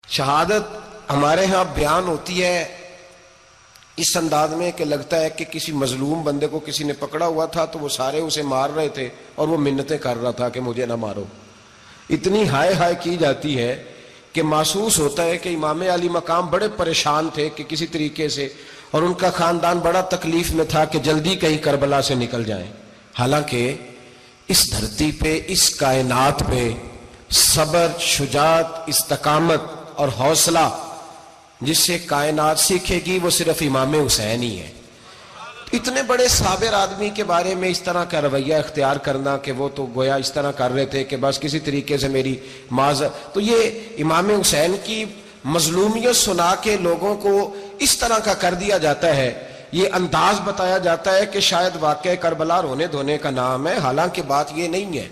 شہادت ہمارے ہاں بیان ہوتی ہے اس انداز میں کہ لگتا ہے کہ کسی مظلوم بندے کو کسی نے پکڑا ہوا تھا تو وہ سارے اسے مار رہے تھے اور وہ منتیں کر رہا تھا کہ مجھے نہ مارو. اتنی ہائے ہائے کی جاتی ہے کہ محسوس ہوتا ہے کہ امام علی مقام بڑے پریشان تھے کہ کسی طریقے سے، اور ان کا خاندان بڑا تکلیف میں تھا کہ جلدی کہیں کربلا سے نکل جائیں. حالانکہ اس دھرتی پہ، اس کائنات پہ صبر، شجاعت، استقامت اور حوصلہ جس سے کائنات سیکھے گی وہ صرف امام حسین ہی ہے. اتنے بڑے صابر آدمی کے بارے میں اس طرح کا رویہ اختیار کرنا کہ وہ تو گویا اس طرح کر رہے تھے کہ بس کسی طریقے سے میری تو یہ امام حسین کی مظلومیت سنا کے لوگوں کو اس طرح کا کر دیا جاتا ہے. یہ انداز بتایا جاتا ہے کہ شاید واقعہ کربلا رونے دھونے کا نام ہے، حالانکہ بات یہ نہیں ہے.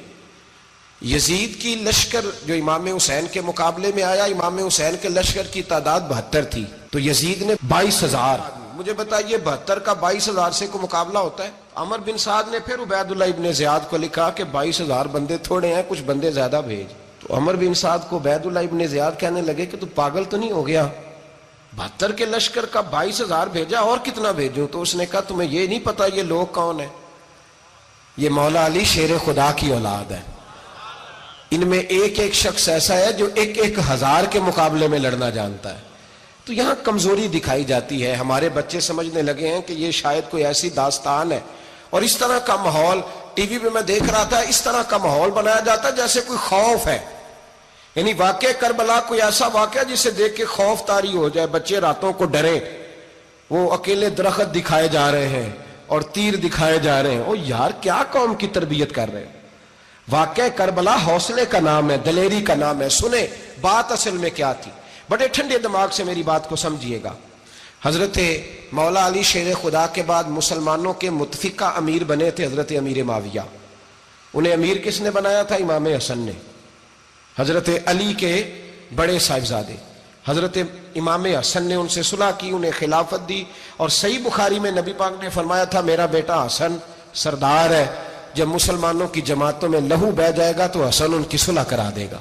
یزید کی لشکر جو امام حسین کے مقابلے میں آیا، امام حسین کے لشکر کی تعداد 72 تھی تو یزید نے 22,000. مجھے بتائیے 72 کا 22,000 سے کو مقابلہ ہوتا ہے؟ عمر بن سعد نے پھر عبید اللہ ابن زیاد کو لکھا کہ 22,000 بندے تھوڑے ہیں، کچھ بندے زیادہ بھیج. تو عمر بن سعد کو عبید اللہ ابن زیاد کہنے لگے کہ تو پاگل تو نہیں ہو گیا، 72 کے لشکر کا 22,000 بھیجا، اور کتنا بھیجوں؟ تو اس نے کہا تمہیں یہ نہیں پتا یہ لوگ کون ہیں؟ یہ مولا علی شیر خدا کی اولاد ہے. ان میں ایک ایک شخص ایسا ہے جو 1,000 کے مقابلے میں لڑنا جانتا ہے. تو یہاں کمزوری دکھائی جاتی ہے. ہمارے بچے سمجھنے لگے ہیں کہ یہ شاید کوئی ایسی داستان ہے، اور اس طرح کا ماحول ٹی وی پہ میں دیکھ رہا تھا، اس طرح کا ماحول بنایا جاتا ہے جیسے کوئی خوف ہے. یعنی واقع کربلا کوئی ایسا واقعہ جسے دیکھ کے خوف طاری ہو جائے، بچے راتوں کو ڈریں. وہ اکیلے درخت دکھائے جا رہے ہیں اور تیر دکھائے جا رہے ہیں. او یار، کیا قوم کی تربیت کر رہے ہیں؟ واقع کربلا حوصلے کا نام ہے، دلیری کا نام ہے. سنیں بات اصل میں کیا تھی، بڑے ٹھنڈے دماغ سے میری بات کو سمجھیے گا. حضرت مولا علی شیر خدا کے بعد مسلمانوں کے متفقہ امیر بنے تھے حضرت امیر معاویہ. انہیں امیر کس نے بنایا تھا؟ امام حسن نے، حضرت علی کے بڑے صاحبزادے. حضرت امام حسن نے ان سے صلح کی، انہیں خلافت دی. اور صحیح بخاری میں نبی پاک نے فرمایا تھا میرا بیٹا حسن سردار ہے، جب مسلمانوں کی جماعتوں میں لہو بہہ جائے گا تو حسن ان کی صلح کرا دے گا.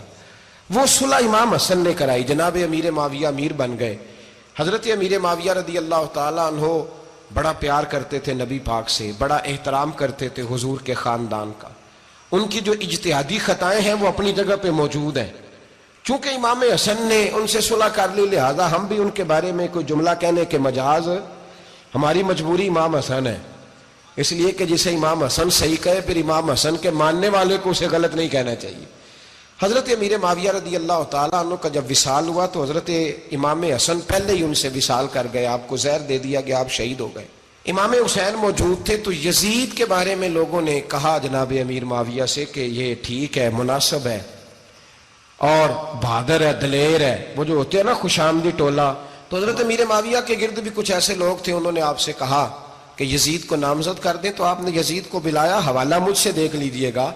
وہ صلح امام حسن نے کرائی. جناب امیر معاویہ امیر بن گئے. حضرت امیر معاویہ رضی اللہ تعالیٰ عنہ بڑا پیار کرتے تھے نبی پاک سے، بڑا احترام کرتے تھے حضور کے خاندان کا. ان کی جو اجتہادی خطائیں ہیں وہ اپنی جگہ پہ موجود ہیں. چونکہ امام حسن نے ان سے صلح کر لی، لہذا ہم بھی ان کے بارے میں کوئی جملہ کہنے کے مجاز، ہماری مجبوری امام حسن ہے. اس لیے کہ جسے امام حسن صحیح کہے پھر امام حسن کے ماننے والے کو اسے غلط نہیں کہنا چاہیے. حضرت امیر معاویہ رضی اللہ تعالیٰ عنہ کا جب وصال ہوا تو حضرت امام حسن پہلے ہی ان سے وصال کر گئے، آپ کو زہر دے دیا گیا، آپ شہید ہو گئے. امام حسین موجود تھے تو یزید کے بارے میں لوگوں نے کہا جناب امیر معاویہ سے کہ یہ ٹھیک ہے، مناسب ہے اور بہادر ہے، دلیر ہے، وہ جو ہوتے ہیں نا خوش آمدی ٹولہ. تو حضرت امیر معاویہ کے گرد بھی کچھ ایسے لوگ تھے، انہوں نے آپ سے کہا کہ یزید کو نامزد کر دیں. تو آپ نے یزید کو بلایا، حوالہ مجھ سے دیکھ لیجئے گا.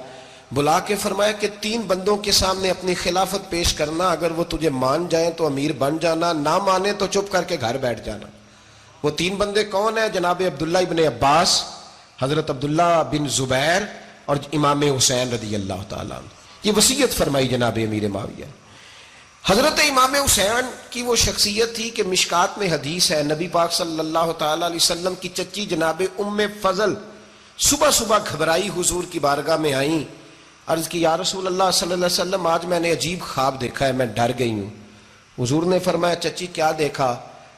بلا کے فرمایا کہ 3 بندوں کے سامنے اپنی خلافت پیش کرنا، اگر وہ تجھے مان جائیں تو امیر بن جانا، نہ مانے تو چپ کر کے گھر بیٹھ جانا. وہ 3 بندے کون ہیں؟ جناب عبداللہ ابن عباس، حضرت عبداللہ بن زبیر اور امام حسین رضی اللہ تعالیٰ عنہ. یہ وصیت فرمائی جناب امیر معاویہ. حضرت امام حسین کی وہ شخصیت تھی کہ مشکات میں حدیث ہے، نبی پاک صلی اللہ تعالیٰ علیہ وسلم کی چچی جناب ام فضل صبح صبح گھبرائی حضور کی بارگاہ میں آئیں. عرض کی یا رسول اللہ صلی اللہ علیہ وسلم، آج میں نے عجیب خواب دیکھا ہے، میں ڈر گئی ہوں. حضور نے فرمایا چچی کیا دیکھا؟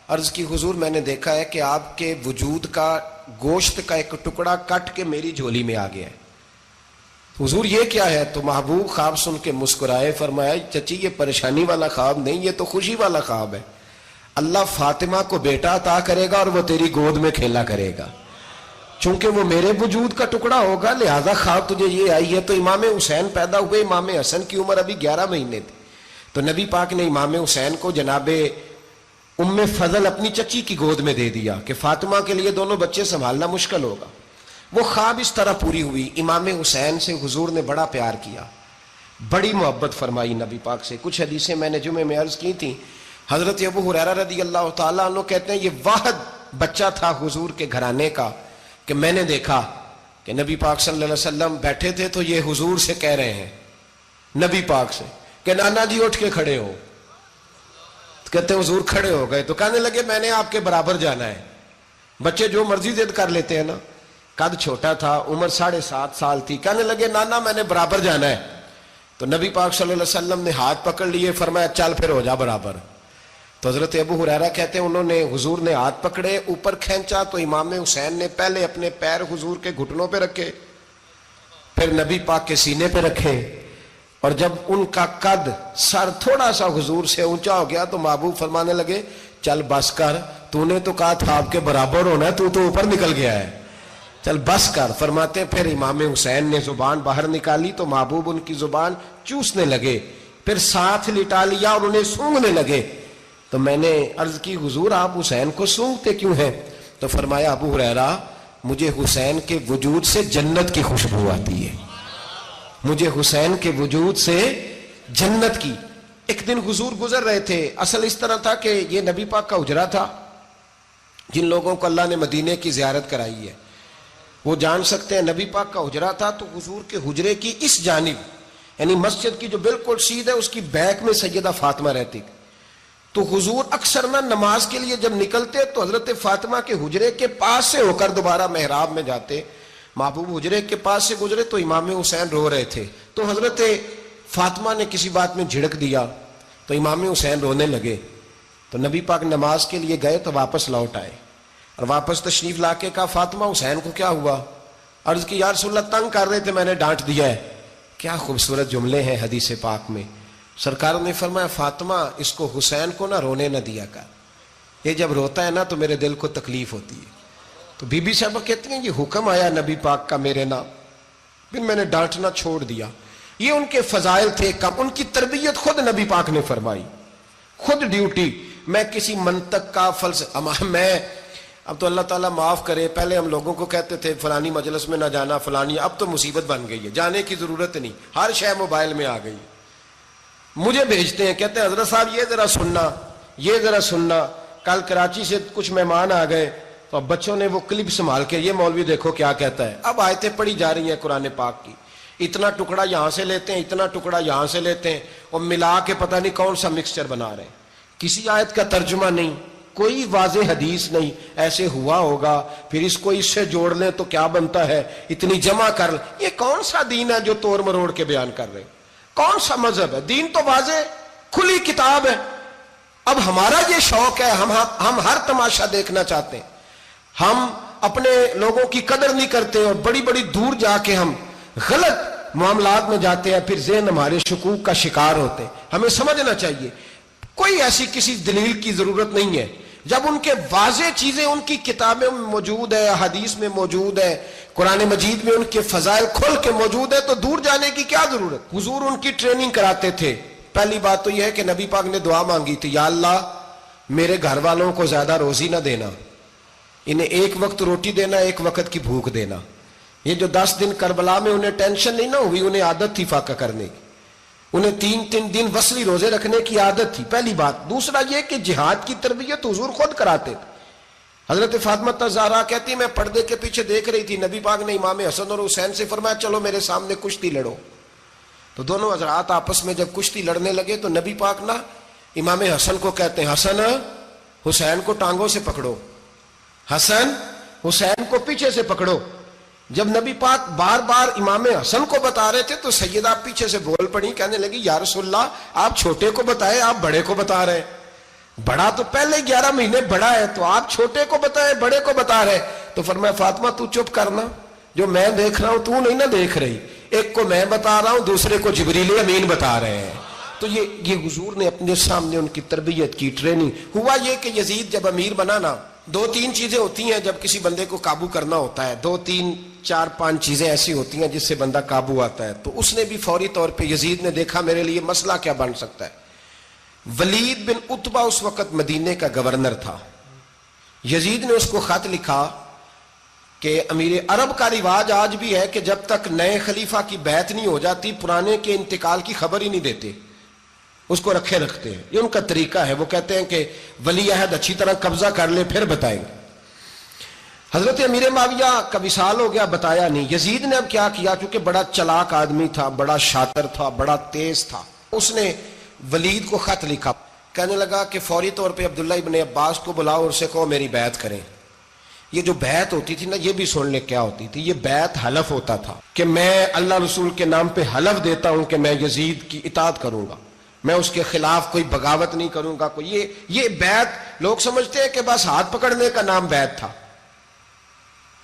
عرض کی حضور میں نے دیکھا ہے کہ آپ کے وجود کا گوشت کا ایک ٹکڑا کٹ کے میری جھولی میں آ گیا ہے. حضور یہ کیا ہے؟ تو محبوب خواب سن کے مسکرائے، فرمایا چچی یہ پریشانی والا خواب نہیں، یہ تو خوشی والا خواب ہے. اللہ فاطمہ کو بیٹا عطا کرے گا اور وہ تیری گود میں کھیلا کرے گا. چونکہ وہ میرے وجود کا ٹکڑا ہوگا لہذا خواب تجھے یہ آئی ہے. تو امام حسین پیدا ہوئے، امام حسن کی عمر ابھی 11 مہینے تھی. تو نبی پاک نے امام حسین کو جناب ام فضل اپنی چچی کی گود میں دے دیا کہ فاطمہ کے لیے دونوں بچے سنبھالنا مشکل ہوگا. وہ خواب اس طرح پوری ہوئی. امام حسین سے حضور نے بڑا پیار کیا، بڑی محبت فرمائی نبی پاک سے. کچھ حدیثیں میں نے جمعے میں عرض کی تھیں. حضرت ابو ہریرہ رضی اللہ تعالیٰ عنہ کہتے ہیں یہ واحد بچہ تھا حضور کے گھرانے کا کہ میں نے دیکھا کہ نبی پاک صلی اللہ علیہ وسلم بیٹھے تھے تو یہ حضور سے کہہ رہے ہیں، نبی پاک سے، کہ نانا جی اٹھ کے کھڑے ہو. کہتے ہیں حضور کھڑے ہو گئے تو کہنے لگے میں نے آپ کے برابر جانا ہے. بچے جو مرضی ضد کر لیتے ہیں نا. قد چھوٹا تھا, عمر 7.5 سال تھی. کہنے لگے نانا میں نے برابر جانا ہے. تو نبی پاک صلی اللہ علیہ وسلم نے ہاتھ پکڑ لیے, فرمایا چل پھر ہو جا برابر. تو حضرت ابو ہریرہ کہتے ہیں انہوں نے حضور نے ہاتھ پکڑے, اوپر کھینچا تو امام حسین نے پہلے اپنے پیر حضور کے گھٹنوں پہ رکھے, پھر نبی پاک کے سینے پہ رکھے, اور جب ان کا قد سر تھوڑا سا حضور سے اونچا ہو گیا تو محبوب فرمانے لگے چل بس کر, تو نے تو کہا تھا آپ کے برابر ہونا ہے, تو اوپر نکل گیا ہے, چل بس کر. فرماتے پھر امام حسین نے زبان باہر نکالی تو محبوب ان کی زبان چوسنے لگے, پھر ساتھ لٹا لیا اور انہیں سونگھنے لگے. تو میں نے عرض کی حضور آپ حسین کو سونگھتے کیوں ہیں؟ تو فرمایا ابو ہریرہ مجھے حسین کے وجود سے جنت کی خوشبو آتی ہے, مجھے حسین کے وجود سے جنت کی. ایک دن حضور گزر رہے تھے, اصل اس طرح تھا کہ یہ نبی پاک کا حجرہ تھا. جن لوگوں کو اللہ نے مدینے کی زیارت کرائی ہے وہ جان سکتے ہیں, نبی پاک کا حجرہ تھا تو حضور کے حجرے کی اس جانب یعنی مسجد کی جو بالکل سیدھ ہے اس کی بیک میں سیدہ فاطمہ رہتی. تو حضور اکثر نہ نماز کے لیے جب نکلتے تو حضرت فاطمہ کے حجرے کے پاس سے ہو کر دوبارہ محراب میں جاتے. محبوب حجرے کے پاس سے گزرے تو امام حسین رو رہے تھے, تو حضرت فاطمہ نے کسی بات میں جھڑک دیا تو امام حسین رونے لگے. تو نبی پاک نماز کے لیے گئے تو واپس لوٹ آئے, اور واپس تشریف لا کے کہا فاطمہ حسین کو کیا ہوا؟ عرض کی یا رسول اللہ تنگ کر رہے تھے میں نے ڈانٹ دیا ہے. کیا خوبصورت جملے ہیں حدیث پاک میں. سرکار نے فرمایا فاطمہ اس کو حسین کو نہ رونے نہ دیا کر, یہ جب روتا ہے نا تو میرے دل کو تکلیف ہوتی ہے. تو بی بی صاحبہ کہتی ہیں یہ حکم آیا نبی پاک کا میرے نام, پھر میں نے ڈانٹنا چھوڑ دیا. یہ ان کے فضائل تھے, کم ان کی تربیت خود نبی پاک نے فرمائی, خود ڈیوٹی. میں کسی منطق کا فلسفہ میں اب تو اللہ تعالیٰ معاف کرے, پہلے ہم لوگوں کو کہتے تھے فلانی مجلس میں نہ جانا فلانی, اب تو مصیبت بن گئی ہے, جانے کی ضرورت نہیں, ہر شے موبائل میں آ گئی. مجھے بھیجتے ہیں کہتے ہیں حضرت صاحب یہ ذرا سننا, یہ ذرا سننا. کل کراچی سے کچھ مہمان آ گئے تو اب بچوں نے وہ کلپ سنبھال کے یہ مولوی دیکھو کیا کہتا ہے. اب آیتیں پڑھی جا رہی ہیں قرآن پاک کی, اتنا ٹکڑا یہاں سے لیتے ہیں, اتنا ٹکڑا یہاں سے لیتے ہیں, اور ملا کے پتہ نہیں کون سا مکسچر بنا رہے ہیں. کسی آیت کا ترجمہ نہیں, کوئی واضح حدیث نہیں, ایسے ہوا ہوگا پھر اس کو اس سے جوڑ لیں تو کیا بنتا ہے, اتنی جمع کر لیں. یہ کون سا دین ہے جو توڑ مروڑ کے بیان کر رہے ہیں؟ کون سا مذہب ہے؟ دین تو واضح کھلی کتاب ہے. اب ہمارا یہ شوق ہے, ہم ہر تماشا دیکھنا چاہتے ہیں, ہم اپنے لوگوں کی قدر نہیں کرتے اور بڑی بڑی دور جا کے ہم غلط معاملات میں جاتے ہیں, پھر ذہن ہمارے شکوک کا شکار ہوتے ہیں. ہمیں سمجھنا چاہیے کوئی ایسی کسی دلیل کی ضرورت نہیں ہے. جب ان کے واضح چیزیں ان کی کتابیں میں موجود ہے, حدیث میں موجود ہے, قرآن مجید میں ان کے فضائل کھل کے موجود ہے, تو دور جانے کی کیا ضرورت. حضور ان کی ٹریننگ کراتے تھے. پہلی بات تو یہ ہے کہ نبی پاک نے دعا مانگی تھی, یا اللہ میرے گھر والوں کو زیادہ روزی نہ دینا, انہیں ایک وقت روٹی دینا, ایک وقت کی بھوک دینا. یہ جو 10 دن کربلا میں انہیں ٹینشن نہیں نہ ہوئی, انہیں عادت تھی فاقہ کرنے کی, انہیں 3 دن وصلی روزے رکھنے کی عادت تھی. پہلی بات. دوسرا یہ کہ جہاد کی تربیت حضور خود کراتے تھے. حضرت فاطمہ زہرا کہتی میں پردے کے پیچھے دیکھ رہی تھی, نبی پاک نے امام حسن اور حسین سے فرمایا چلو میرے سامنے کشتی لڑو. تو دونوں حضرات آپس میں جب کشتی لڑنے لگے تو نبی پاک نا امام حسن کو کہتے ہیں حسن حسین کو ٹانگوں سے پکڑو, حسن حسین کو پیچھے سے پکڑو. جب نبی پاک بار بار امام حسن کو بتا رہے تھے تو سیدہ پیچھے سے بول پڑی, کہنے لگی یا رسول اللہ آپ چھوٹے کو بتائے, آپ بڑے کو بتا رہے. بڑا تو پہلے 11 مہینے بڑا ہے, تو آپ چھوٹے کو بتائے بڑے کو بتا رہے. تو فرمایا فاطمہ تو چپ کرنا, جو میں دیکھ رہا ہوں تو نہیں نہ دیکھ رہی, ایک کو میں بتا رہا ہوں دوسرے کو جبریل امین بتا رہے ہیں. تو یہ حضور نے اپنے سامنے ان کی تربیت کی, ٹریننگ. ہوا یہ کہ یزید جب امیر بنا نا, 2-3 چیزیں ہوتی ہیں جب کسی بندے کو قابو کرنا ہوتا ہے, 2-3-4-5 چیزیں ایسی ہوتی ہیں جس سے بندہ قابو آتا ہے. تو اس نے بھی فوری طور پہ یزید نے دیکھا میرے لیے مسئلہ کیا بن سکتا ہے. ولید بن عتبہ اس وقت مدینے کا گورنر تھا. یزید نے اس کو خط لکھا کہ امیر عرب کا رواج آج بھی ہے کہ جب تک نئے خلیفہ کی بیعت نہیں ہو جاتی پرانے کے انتقال کی خبر ہی نہیں دیتے, اس کو رکھے رکھتے ہیں. یہ ان کا طریقہ ہے. وہ کہتے ہیں کہ ولی عہد اچھی طرح قبضہ کر لے پھر بتائیں گے. حضرت امیر معاویہ کا وصال ہو گیا, بتایا نہیں. یزید نے اب کیا کیا, چونکہ بڑا چلاک آدمی تھا, بڑا شاطر تھا, بڑا تیز تھا, اس نے ولید کو خط لکھا. کہنے لگا کہ فوری طور پہ عبداللہ ابن عباس کو بلاؤ اور اسے کہو میری بیعت کریں. یہ جو بیعت ہوتی تھی نا، یہ بھی سن لے کیا ہوتی تھی. یہ بیعت حلف ہوتا تھا کہ میں اللہ رسول کے نام پہ حلف دیتا ہوں کہ میں یزید کی اطاعت کروں گا، میں اس کے خلاف کوئی بغاوت نہیں کروں گا. کوئی یہ بیعت لوگ سمجھتے ہیں کہ بس ہاتھ پکڑنے کا نام بیعت تھا.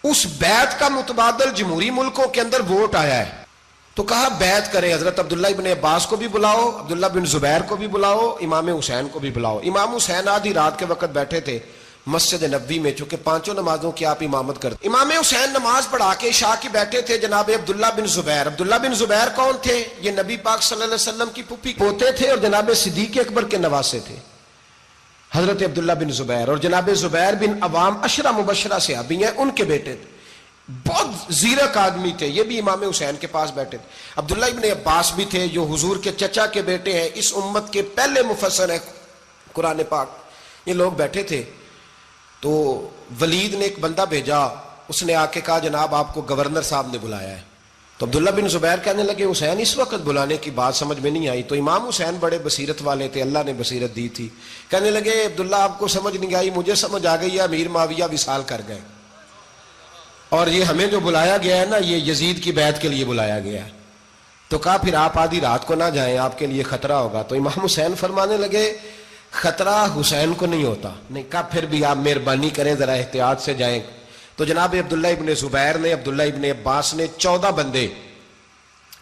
اس بیعت کا متبادل جمہوری ملکوں کے اندر ووٹ آیا ہے. تو کہا بیعت کرے. حضرت عبداللہ ابن عباس کو بھی بلاؤ، عبداللہ بن زبیر کو بھی بلاؤ، امام حسین کو بھی بلاؤ. امام حسین آدھی رات کے وقت بیٹھے تھے مسجد نبوی میں، چونکہ پانچوں نمازوں کی آپ امامت کرتے. امام حسین نماز پڑھا کے عشاء کی بیٹھے تھے. جناب عبداللہ بن زبیر، عبداللہ بن زبیر کون تھے؟ یہ نبی پاک صلی اللہ علیہ وسلم کی پھوپھی پوتے تھے اور جناب صدیق اکبر کے نواسے تھے حضرت عبداللہ بن زبیر. اور جناب زبیر بن عوام عشرہ مبشرہ صحابی ہیں، ان کے بیٹے تھے. بہت زیرک آدمی تھے. یہ بھی امام حسین کے پاس بیٹھے تھے. عبداللہ ابن عباس بھی تھے جو حضور کے چچا کے بیٹے ہیں، اس امت کے پہلے مفسر ہیں قرآن پاک. یہ لوگ بیٹھے تھے. تو ولید نے ایک بندہ بھیجا، اس نے آ کے کہا جناب آپ کو گورنر صاحب نے بلایا ہے. تو عبداللہ بن زبیر کہنے لگے حسین اس وقت بلانے کی بات سمجھ میں نہیں آئی. تو امام حسین بڑے بصیرت والے تھے، اللہ نے بصیرت دی تھی. کہنے لگے عبداللہ آپ کو سمجھ نہیں آئی، مجھے سمجھ آ گئی ہے، امیر معاویہ وصال کر گئے اور یہ ہمیں جو بلایا گیا ہے نا، یہ یزید کی بیعت کے لیے بلایا گیا ہے. تو کہا پھر آپ آدھی رات کو نہ جائیں، آپ کے لیے خطرہ ہوگا. تو امام حسین فرمانے لگے خطرہ حسین کو نہیں ہوتا. نہیں کہا پھر بھی آپ مہربانی کریں ذرا احتیاط سے جائیں. تو جناب عبداللہ ابن زبیر نے، عبداللہ ابن عباس نے 14 بندے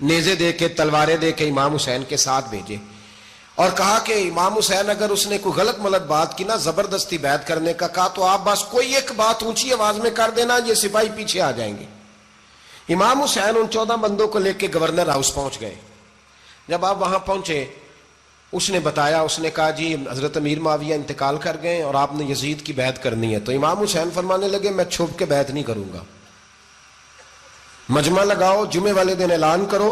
نیزے دے کے، تلواریں دے کے امام حسین کے ساتھ بھیجے اور کہا کہ امام حسین اگر اس نے کوئی غلط ملت بات کی نا، زبردستی بیعت کرنے کا کہا، تو آپ بس کوئی ایک بات اونچی آواز میں کر دینا، یہ سپاہی پیچھے آ جائیں گے. امام حسین ان 14 بندوں کو لے کے گورنر ہاؤس پہنچ گئے. جب آپ وہاں پہنچے اس نے بتایا، اس نے کہا جی حضرت امیر معاویہ انتقال کر گئے اور آپ نے یزید کی بیعت کرنی ہے. تو امام حسین فرمانے لگے میں چھپ کے بیعت نہیں کروں گا. مجمع لگاؤ، جمعے والے دن اعلان کرو،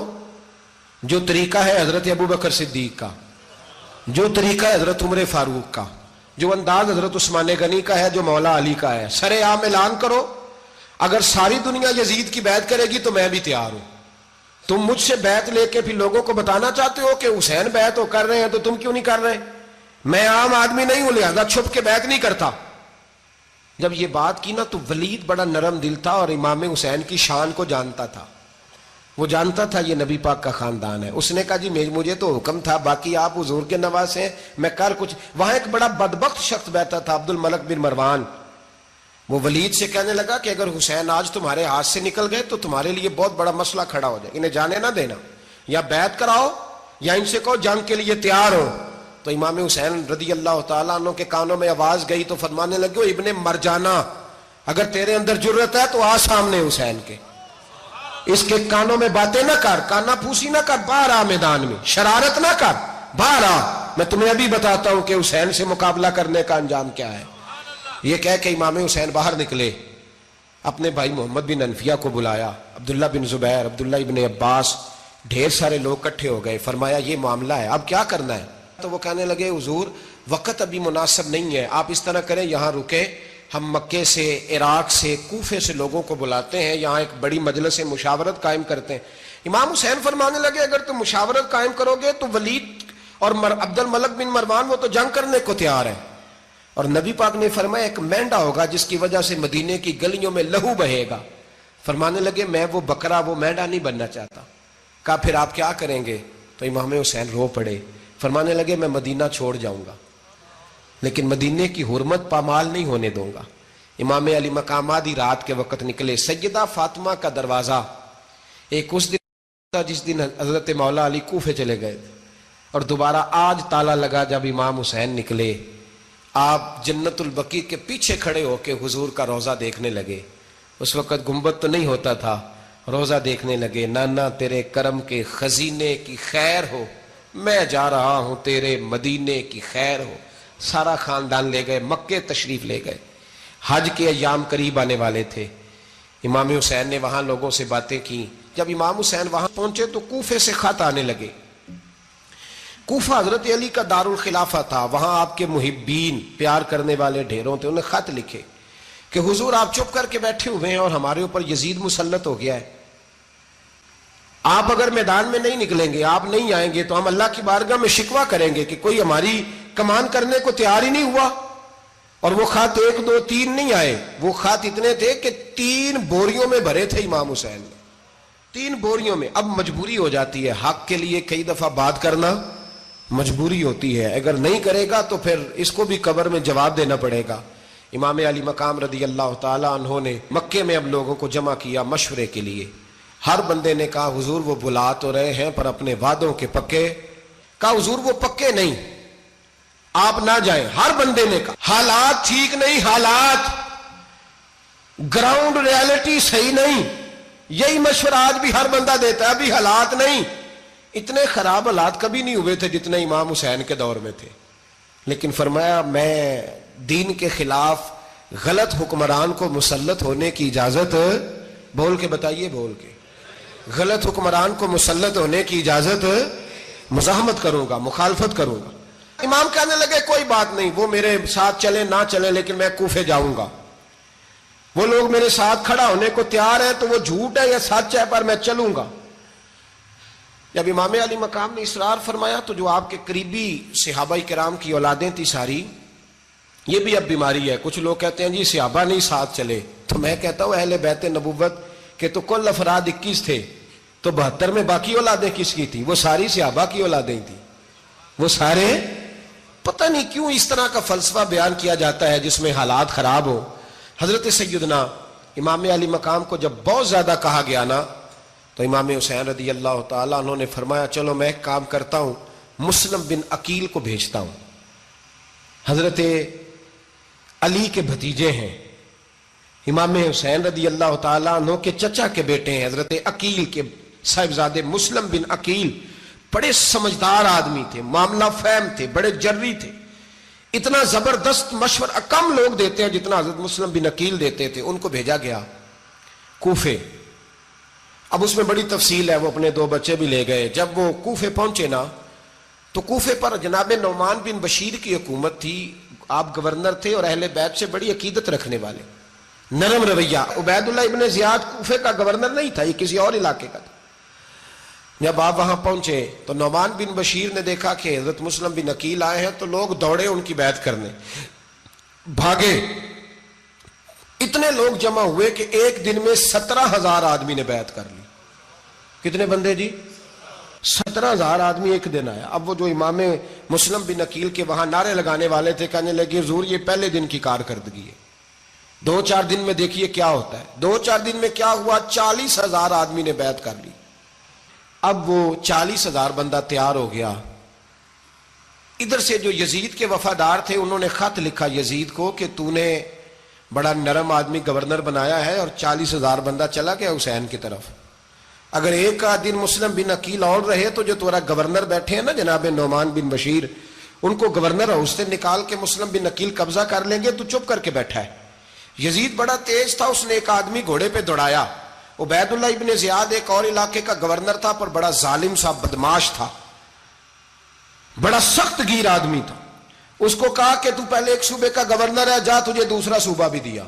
جو طریقہ ہے حضرت ابو بکر صدیق کا، جو طریقہ ہے حضرت عمر فاروق کا، جو انداز حضرت عثمان غنی کا ہے، جو مولا علی کا ہے، سر عام اعلان کرو. اگر ساری دنیا یزید کی بیعت کرے گی تو میں بھی تیار ہوں. تم مجھ سے بیعت لے کے پھر لوگوں کو بتانا چاہتے ہو کہ حسین بیعت ہو کر رہے ہیں تو تم کیوں نہیں کر رہے؟ میں عام آدمی نہیں ہوں، لہذا چھپ کے بیعت نہیں کرتا. جب یہ بات کی نا تو ولید بڑا نرم دل تھا اور امام حسین کی شان کو جانتا تھا. وہ جانتا تھا یہ نبی پاک کا خاندان ہے. اس نے کہا جی مجھے تو حکم تھا، باقی آپ حضور کے نواز ہیں، میں کر کچھ. وہاں ایک بڑا بدبخت شخص بیٹھا تھا، عبد الملک بن مروان. وہ ولید سے کہنے لگا کہ اگر حسین آج تمہارے ہاتھ سے نکل گئے تو تمہارے لیے بہت بڑا مسئلہ کھڑا ہو جائے. انہیں جانے نہ دینا، یا بیعت کراؤ یا ان سے کہو جنگ کے لیے تیار ہو. تو امام حسین رضی اللہ تعالیٰ عنہ کے کانوں میں آواز گئی تو فرمانے لگے ابن مرجانہ، اگر تیرے اندر جرت ہے تو آ سامنے حسین کے، اس کے کانوں میں باتیں نہ کر، کانا پھوسی نہ کر، باہر آ میدان میں، شرارت نہ کر، باہر آ. میں تمہیں ابھی بتاتا ہوں کہ حسین سے مقابلہ کرنے کا انجام کیا ہے. یہ کہہ کہ امام حسین باہر نکلے، اپنے بھائی محمد بن انفیہ کو بلایا، عبداللہ بن زبیر، عبداللہ ابن عباس، ڈھیر سارے لوگ اکٹھے ہو گئے. فرمایا یہ معاملہ ہے، اب کیا کرنا ہے؟ تو وہ کہنے لگے حضور وقت ابھی مناسب نہیں ہے، آپ اس طرح کریں یہاں رکے، ہم مکے سے، عراق سے، کوفے سے لوگوں کو بلاتے ہیں، یہاں ایک بڑی مجلس مشاورت قائم کرتے ہیں. امام حسین فرمانے لگے اگر تم مشاورت قائم کرو گے تو ولید اور عبد الملک بن مروان وہ تو جنگ کرنے کو تیار ہے، اور نبی پاک نے فرمایا ایک مینڈا ہوگا جس کی وجہ سے مدینے کی گلیوں میں لہو بہے گا. فرمانے لگے میں وہ بکرا، وہ مینڈا نہیں بننا چاہتا. کہا پھر آپ کیا کریں گے؟ تو امام حسین رو پڑے، فرمانے لگے میں مدینہ چھوڑ جاؤں گا لیکن مدینے کی حرمت پامال نہیں ہونے دوں گا. امام علی مقام آدھی رات کے وقت نکلے. سیدہ فاطمہ کا دروازہ ایک اس دن تھا جس دن حضرت مولا علی کوفے چلے گئے تھے، اور دوبارہ آج تالا لگا جب امام حسین نکلے. آپ جنت البقیع کے پیچھے کھڑے ہو کے حضور کا روضہ دیکھنے لگے. اس وقت گنبد تو نہیں ہوتا تھا، روضہ دیکھنے لگے. نانا تیرے کرم کے خزینے کی خیر ہو، میں جا رہا ہوں تیرے مدینے کی خیر ہو. سارا خاندان لے گئے، مکے تشریف لے گئے. حج کے ایام قریب آنے والے تھے. امام حسین نے وہاں لوگوں سے باتیں کی. جب امام حسین وہاں پہنچے تو کوفے سے خط آنے لگے. کوفہ حضرت علی کا دارالخلافہ تھا، وہاں آپ کے محبین، پیار کرنے والے ڈھیروں تھے. انہیں خط لکھے کہ حضور آپ چپ کر کے بیٹھے ہوئے ہیں اور ہمارے اوپر یزید مسلط ہو گیا ہے. آپ اگر میدان میں نہیں نکلیں گے، آپ نہیں آئیں گے تو ہم اللہ کی بارگاہ میں شکوہ کریں گے کہ کوئی ہماری کمان کرنے کو تیار ہی نہیں ہوا. اور وہ خط 1 2 3 نہیں آئے, وہ خط اتنے تھے کہ 3 بوریوں میں بھرے تھے امام حسین نے, 3 بوریوں میں. اب مجبوری ہو جاتی ہے, حق کے لیے کئی دفعہ بات کرنا مجبوری ہوتی ہے, اگر نہیں کرے گا تو پھر اس کو بھی قبر میں جواب دینا پڑے گا. امام علی مقام رضی اللہ تعالی عنہ نے مکے میں اب لوگوں کو جمع کیا مشورے کے لیے. ہر بندے نے کہا حضور وہ بلا تو رہے ہیں پر اپنے وعدوں کے پکے. کہا حضور وہ پکے نہیں, آپ نہ جائیں. ہر بندے نے کہا حالات ٹھیک نہیں, حالات گراؤنڈ ریالٹی صحیح نہیں. یہی مشورہ آج بھی ہر بندہ دیتا ہے, ابھی حالات نہیں. اتنے خراب حالات کبھی نہیں ہوئے تھے جتنے امام حسین کے دور میں تھے. لیکن فرمایا میں دین کے خلاف غلط حکمران کو مسلط ہونے کی اجازت, بول کے بتائیے, بول کے, غلط حکمران کو مسلط ہونے کی اجازت, مزاحمت کروں گا, مخالفت کروں گا. امام کہنے لگے کوئی بات نہیں, وہ میرے ساتھ چلے نہ چلے لیکن میں کوفے جاؤں گا. وہ لوگ میرے ساتھ کھڑا ہونے کو تیار ہے تو وہ جھوٹ ہے یا سچ ہے پر میں چلوں گا. جب امام علی مقام نے اصرار فرمایا تو جو آپ کے قریبی صحابہ کرام کی اولادیں تھی ساری, یہ بھی اب بیماری ہے. کچھ لوگ کہتے ہیں جی صحابہ نہیں ساتھ چلے, تو میں کہتا ہوں اہل بیت نبوت کے تو کل افراد 21 تھے, تو 72 میں باقی اولادیں کس کی تھی؟ وہ ساری صحابہ کی اولادیں تھیں. وہ سارے, پتہ نہیں کیوں اس طرح کا فلسفہ بیان کیا جاتا ہے جس میں حالات خراب ہو. حضرت سیدنا امام علی مقام کو جب بہت زیادہ کہا گیا نا, تو امام حسین رضی اللہ تعالیٰ عنہ نے فرمایا چلو میں ایک کام کرتا ہوں, مسلم بن عقیل کو بھیجتا ہوں. حضرت علی کے بھتیجے ہیں, امام حسین رضی اللہ تعالیٰ عنہ کے چچا کے بیٹے ہیں, حضرت عقیل کے صاحبزادے مسلم بن عقیل. بڑے سمجھدار آدمی تھے, معاملہ فہم تھے, بڑے جری تھے. اتنا زبردست مشورہ کم لوگ دیتے ہیں جتنا حضرت مسلم بن عقیل دیتے تھے. ان کو بھیجا گیا کوفے. اب اس میں بڑی تفصیل ہے, وہ اپنے 2 بچے بھی لے گئے. جب وہ کوفے پہنچے نا, تو کوفے پر جناب نعمان بن بشیر کی حکومت تھی. آپ گورنر تھے اور اہل بیت سے بڑی عقیدت رکھنے والے, نرم رویہ. عبید اللہ ابن زیاد کوفے کا گورنر نہیں تھا, یہ کسی اور علاقے کا تھا. جب آپ وہاں پہنچے تو نعمان بن بشیر نے دیکھا کہ حضرت مسلم بن عقیل آئے ہیں, تو لوگ دوڑے ان کی بیعت کرنے, بھاگے. اتنے لوگ جمع ہوئے کہ ایک دن میں 17,000 آدمی نے بیعت کر لی. کتنے بندے جی؟ 17,000 آدمی ایک دن آیا. اب وہ جو امام مسلم بن عقیل کے وہاں نعرے لگانے والے تھے, کہنے لگے حضور یہ پہلے دن کی کارکردگی ہے, 2-4 دن میں دیکھیے کیا ہوتا ہے. 2-4 دن میں کیا ہوا, 40,000 آدمی نے بیعت کر لی. اب وہ 40,000 بندہ تیار ہو گیا. ادھر سے جو یزید کے وفادار تھے انہوں نے خط لکھا یزید کو کہ تو نے بڑا نرم آدمی گورنر بنایا ہے اور 40,000 بندہ چلا گیا حسین کی طرف. اگر ایک دن مسلم بن عقیل اور رہے تو جو تمہارا گورنر بیٹھے ہیں نا جناب نعمان بن بشیر, ان کو گورنر ہاؤس سے نکال کے مسلم بن عقیل قبضہ کر لیں گے. تو چپ کر کے بیٹھا ہے. یزید بڑا تیز تھا, اس نے ایک آدمی گھوڑے پہ دوڑایا. عبید اللہ ابن زیاد ایک اور علاقے کا گورنر تھا, پر بڑا ظالم سا بدماش تھا, بڑا سخت گیر آدمی تھا. اس کو کہا کہ تو پہلے ایک صوبے کا گورنر ہے, جا تجھے دوسرا صوبہ بھی دیا.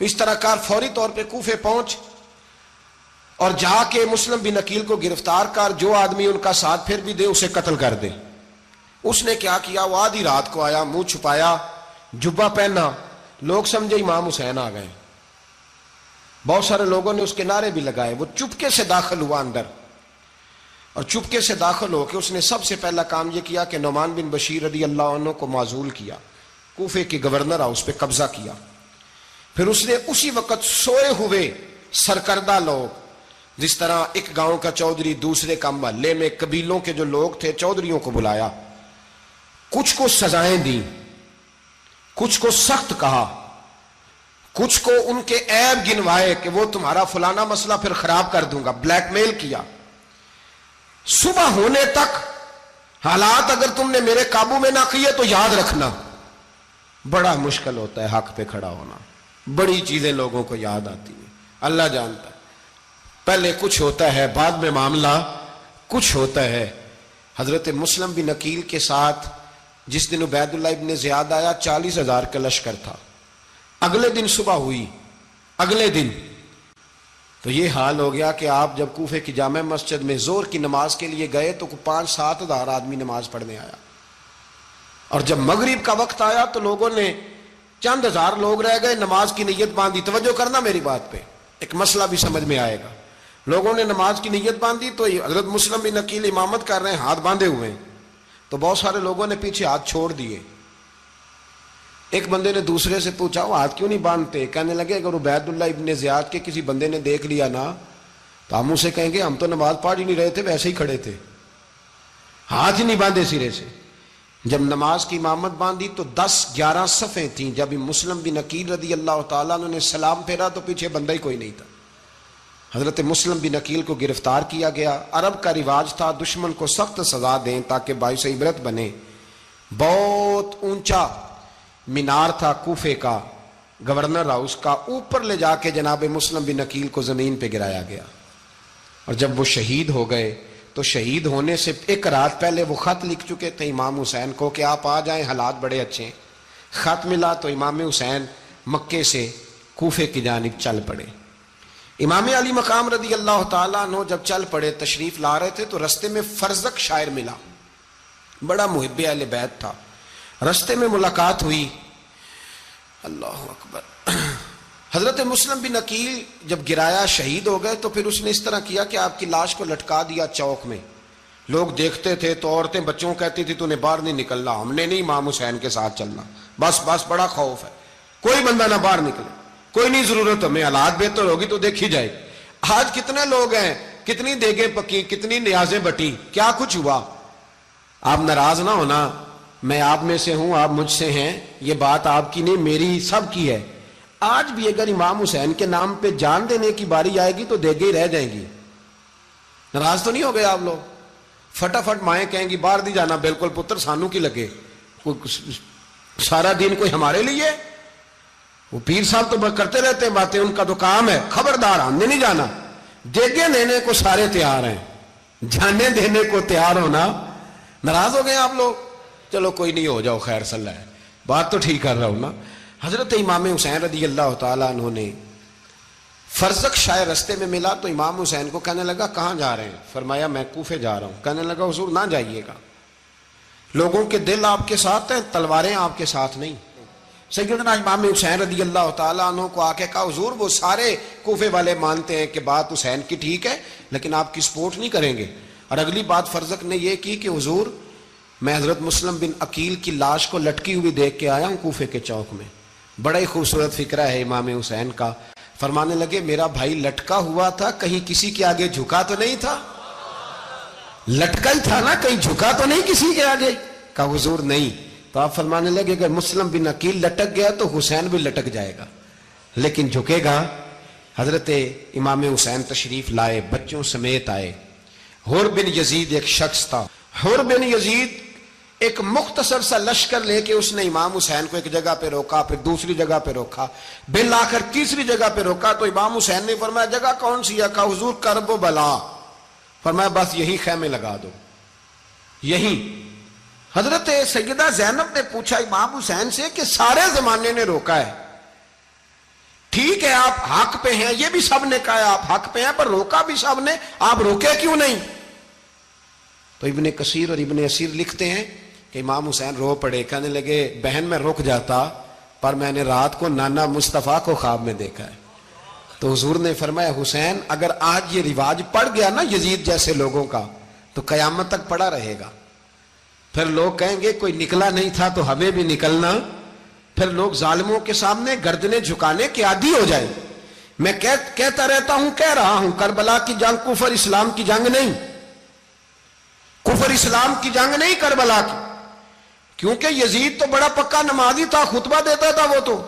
اس طرح کار فوری طور پہ کوفے پہنچ اور جا کے مسلم بن عقیل کو گرفتار کر, جو آدمی ان کا ساتھ پھر بھی دے اسے قتل کر دے. اس نے کیا کیا, وہ آدھی رات کو آیا, منہ چھپایا, جبہ پہنا, لوگ سمجھے امام حسین آ گئے. بہت سارے لوگوں نے اس کے نعرے بھی لگائے. وہ چپکے سے داخل ہوا اندر, اور چپکے سے داخل ہو کے اس نے سب سے پہلا کام یہ کیا کہ نعمان بن بشیر رضی اللہ عنہ کو معزول کیا, کوفے کے گورنر اس پہ قبضہ کیا. پھر اس نے اسی وقت سوئے ہوئے سرکردہ لوگ, جس طرح ایک گاؤں کا چودھری دوسرے کا محلے میں قبیلوں کے جو لوگ تھے چودھریوں کو بلایا, کچھ کو سزائیں دیں, کچھ کو سخت کہا, کچھ کو ان کے عیب گنوائے کہ وہ تمہارا فلانا مسئلہ پھر خراب کر دوں گا, بلیک میل کیا. صبح ہونے تک حالات اگر تم نے میرے قابو میں نہ کیے تو یاد رکھنا بڑا مشکل ہوتا ہے حق پہ کھڑا ہونا. بڑی چیزیں لوگوں کو یاد آتی ہیں, اللہ جانتا ہے. پہلے کچھ ہوتا ہے, بعد میں معاملہ کچھ ہوتا ہے. حضرت مسلم بن عقیل کے ساتھ جس دن عبید اللہ ابن زیاد آیا 40,000 کا لشکر تھا. اگلے دن صبح ہوئی, اگلے دن تو یہ حال ہو گیا کہ آپ جب کوفے کی جامع مسجد میں زور کی نماز کے لیے گئے تو 5-7 ہزار آدمی نماز پڑھنے آیا. اور جب مغرب کا وقت آیا تو لوگوں نے چند ہزار لوگ رہ گئے, نماز کی نیت باندھی. توجہ کرنا میری بات پہ, ایک مسئلہ بھی سمجھ میں آئے گا. لوگوں نے نماز کی نیت باندھی تو حضرت مسلم بن عقیل امامت کر رہے ہیں, ہاتھ باندھے ہوئے ہیں, تو بہت سارے لوگوں نے پیچھے ہاتھ چھوڑ دیے. ایک بندے نے دوسرے سے پوچھا وہ ہاتھ کیوں نہیں باندھتے؟ کہنے لگے اگر عبید اللہ ابن زیاد کے کسی بندے نے دیکھ لیا نا تو ہم اسے کہیں گے ہم تو نماز پڑھ ہی نہیں رہے تھے, ویسے ہی کھڑے تھے, ہاتھ ہی نہیں باندھے سرے سے. جب نماز کی امامت باندھی تو 10-11 صفیں تھیں. جب مسلم بن عقیل رضی اللہ تعالیٰ عنہ نے سلام پھیرا تو پیچھے بندہ ہی کوئی نہیں تھا. حضرت مسلم بن عقیل کو گرفتار کیا گیا. عرب کا رواج تھا دشمن کو سخت سزا دیں تاکہ باعث عبرت بنے. بہت اونچا مینار تھا کوفے کا, گورنر ہاؤس کا, اوپر لے جا کے جناب مسلم بن عقیل کو زمین پہ گرایا گیا. اور جب وہ شہید ہو گئے تو شہید ہونے سے ایک رات پہلے وہ خط لکھ چکے تھے امام حسین کو کہ آپ آ جائیں, حالات بڑے اچھے ہیں. خط ملا تو امام حسین مکے سے کوفے کی جانب چل پڑے. امام علی مقام رضی اللہ تعالیٰ عنہ جب چل پڑے, تشریف لا رہے تھے تو رستے میں فرزق شاعر ملا, بڑا محب اہل بیت تھا. رستے میں ملاقات ہوئی, اللہ اکبر. حضرت مسلم بن عقیل جب گرایا شہید ہو گئے تو پھر اس نے اس طرح کیا کہ آپ کی لاش کو لٹکا دیا چوک میں. لوگ دیکھتے تھے تو عورتیں بچوں کہتی تھی تو نے باہر نہیں نکلنا, ہم نے نہیں امام حسین کے ساتھ چلنا, بس بڑا خوف ہے, کوئی بندہ نہ باہر نکلے, کوئی نہیں ضرورت ہمیں, حالات بہتر ہوگی تو دیکھی جائے. آج کتنے لوگ ہیں, کتنی دیگیں پکی, کتنی نیازیں بٹی, کیا کچھ ہوا. آپ ناراض نہ ہونا, میں آپ میں سے ہوں, آپ مجھ سے ہیں, یہ بات آپ کی نہیں میری سب کی ہے. آج بھی اگر امام حسین کے نام پہ جان دینے کی باری آئے گی تو دیگیں رہ جائیں گی. ناراض تو نہیں ہو گئے آپ لوگ؟ فٹافٹ مائیں کہیں گی باہر دی جانا, بالکل پتر سانو کی لگے, سارا دن کوئی ہمارے لیے. وہ پیر صاحب تو کرتے رہتے ہیں باتیں, ان کا تو کام ہے, خبردار ہم نے نہیں جانا. دیگیں دینے کو سارے تیار ہیں, جانے دینے کو تیار ہونا. ناراض ہو گئے آپ لوگ؟ چلو کوئی نہیں, ہو جاؤ, خیر صلی اللہ ہے, بات تو ٹھیک کر رہا ہوں نا. حضرت امام حسین رضی اللہ تعالیٰ عنہ نے فرزق شاعر رستے میں ملا تو امام حسین کو کہنے لگا کہاں جا رہے ہیں؟ فرمایا میں کوفے جا رہا ہوں. کہنے لگا حضور نہ جائیے گا, لوگوں کے دل آپ کے ساتھ ہیں, تلواریں آپ کے ساتھ نہیں. سیدنا امام حسین رضی اللہ تعالیٰ عنہ کو آ کے کہا حضور وہ سارے کوفے والے مانتے ہیں کہ بات حسین کی ٹھیک ہے لیکن آپ کی سپورٹ نہیں کریں گے. اور اگلی بات فرزق نے یہ کی کہ حضور میں حضرت مسلم بن عقیل کی لاش کو لٹکی ہوئی دیکھ کے آیا ہوں کوفے کے چوک میں. بڑا ہی خوبصورت فکرہ ہے امام حسین کا. فرمانے لگے میرا بھائی لٹکا ہوا تھا, کہیں کسی کے آگے جھکا تو نہیں تھا؟ لٹکا ہی تھا نا, کہیں جھکا تو نہیں کسی کے آگے؟ کہا حضور نہیں. تو آپ فرمانے لگے اگر مسلم بن عقیل لٹک گیا تو حسین بھی لٹک جائے گا, لیکن جھکے گا. حضرت امام حسین تشریف لائے, بچوں سمیت آئے. حر بن یزید ایک شخص تھا. حر بن یزید ایک مختصر سا لشکر لے کے اس نے امام حسین کو ایک جگہ پہ روکا, پھر دوسری جگہ پہ روکا, بالآخر تیسری جگہ پہ روکا. تو امام حسین نے فرمایا جگہ کون سی ہے؟ کہا حضور کرب و بلا. فرمایا بس یہی خیمے لگا دو, یہی. حضرت سیدہ زینب نے پوچھا امام حسین سے کہ سارے زمانے نے روکا ہے, ٹھیک ہے آپ حق پہ ہیں, یہ بھی سب نے کہا ہے آپ حق پہ ہیں, پر روکا بھی سب نے, آپ روکے کیوں نہیں؟ تو ابن کثیر اور ابن اسیر لکھتے ہیں کہ امام حسین رو پڑے. کہنے لگے بہن میں رک جاتا پر میں نے رات کو نانا مصطفیٰ کو خواب میں دیکھا ہے. تو حضور نے فرمایا حسین اگر آج یہ رواج پڑ گیا نا یزید جیسے لوگوں کا تو قیامت تک پڑا رہے گا. پھر لوگ کہیں گے کوئی نکلا نہیں تھا تو ہمیں بھی نکلنا. پھر لوگ ظالموں کے سامنے گردنیں جھکانے کے عادی ہو جائیں. میں کہتا رہتا ہوں, کہہ رہا ہوں, کربلا کی جنگ کفر اسلام کی جنگ نہیں, کفر اسلام کی جنگ نہیں کربلا کی. کیونکہ یزید تو بڑا پکا نمازی تھا, خطبہ دیتا تھا وہ تو.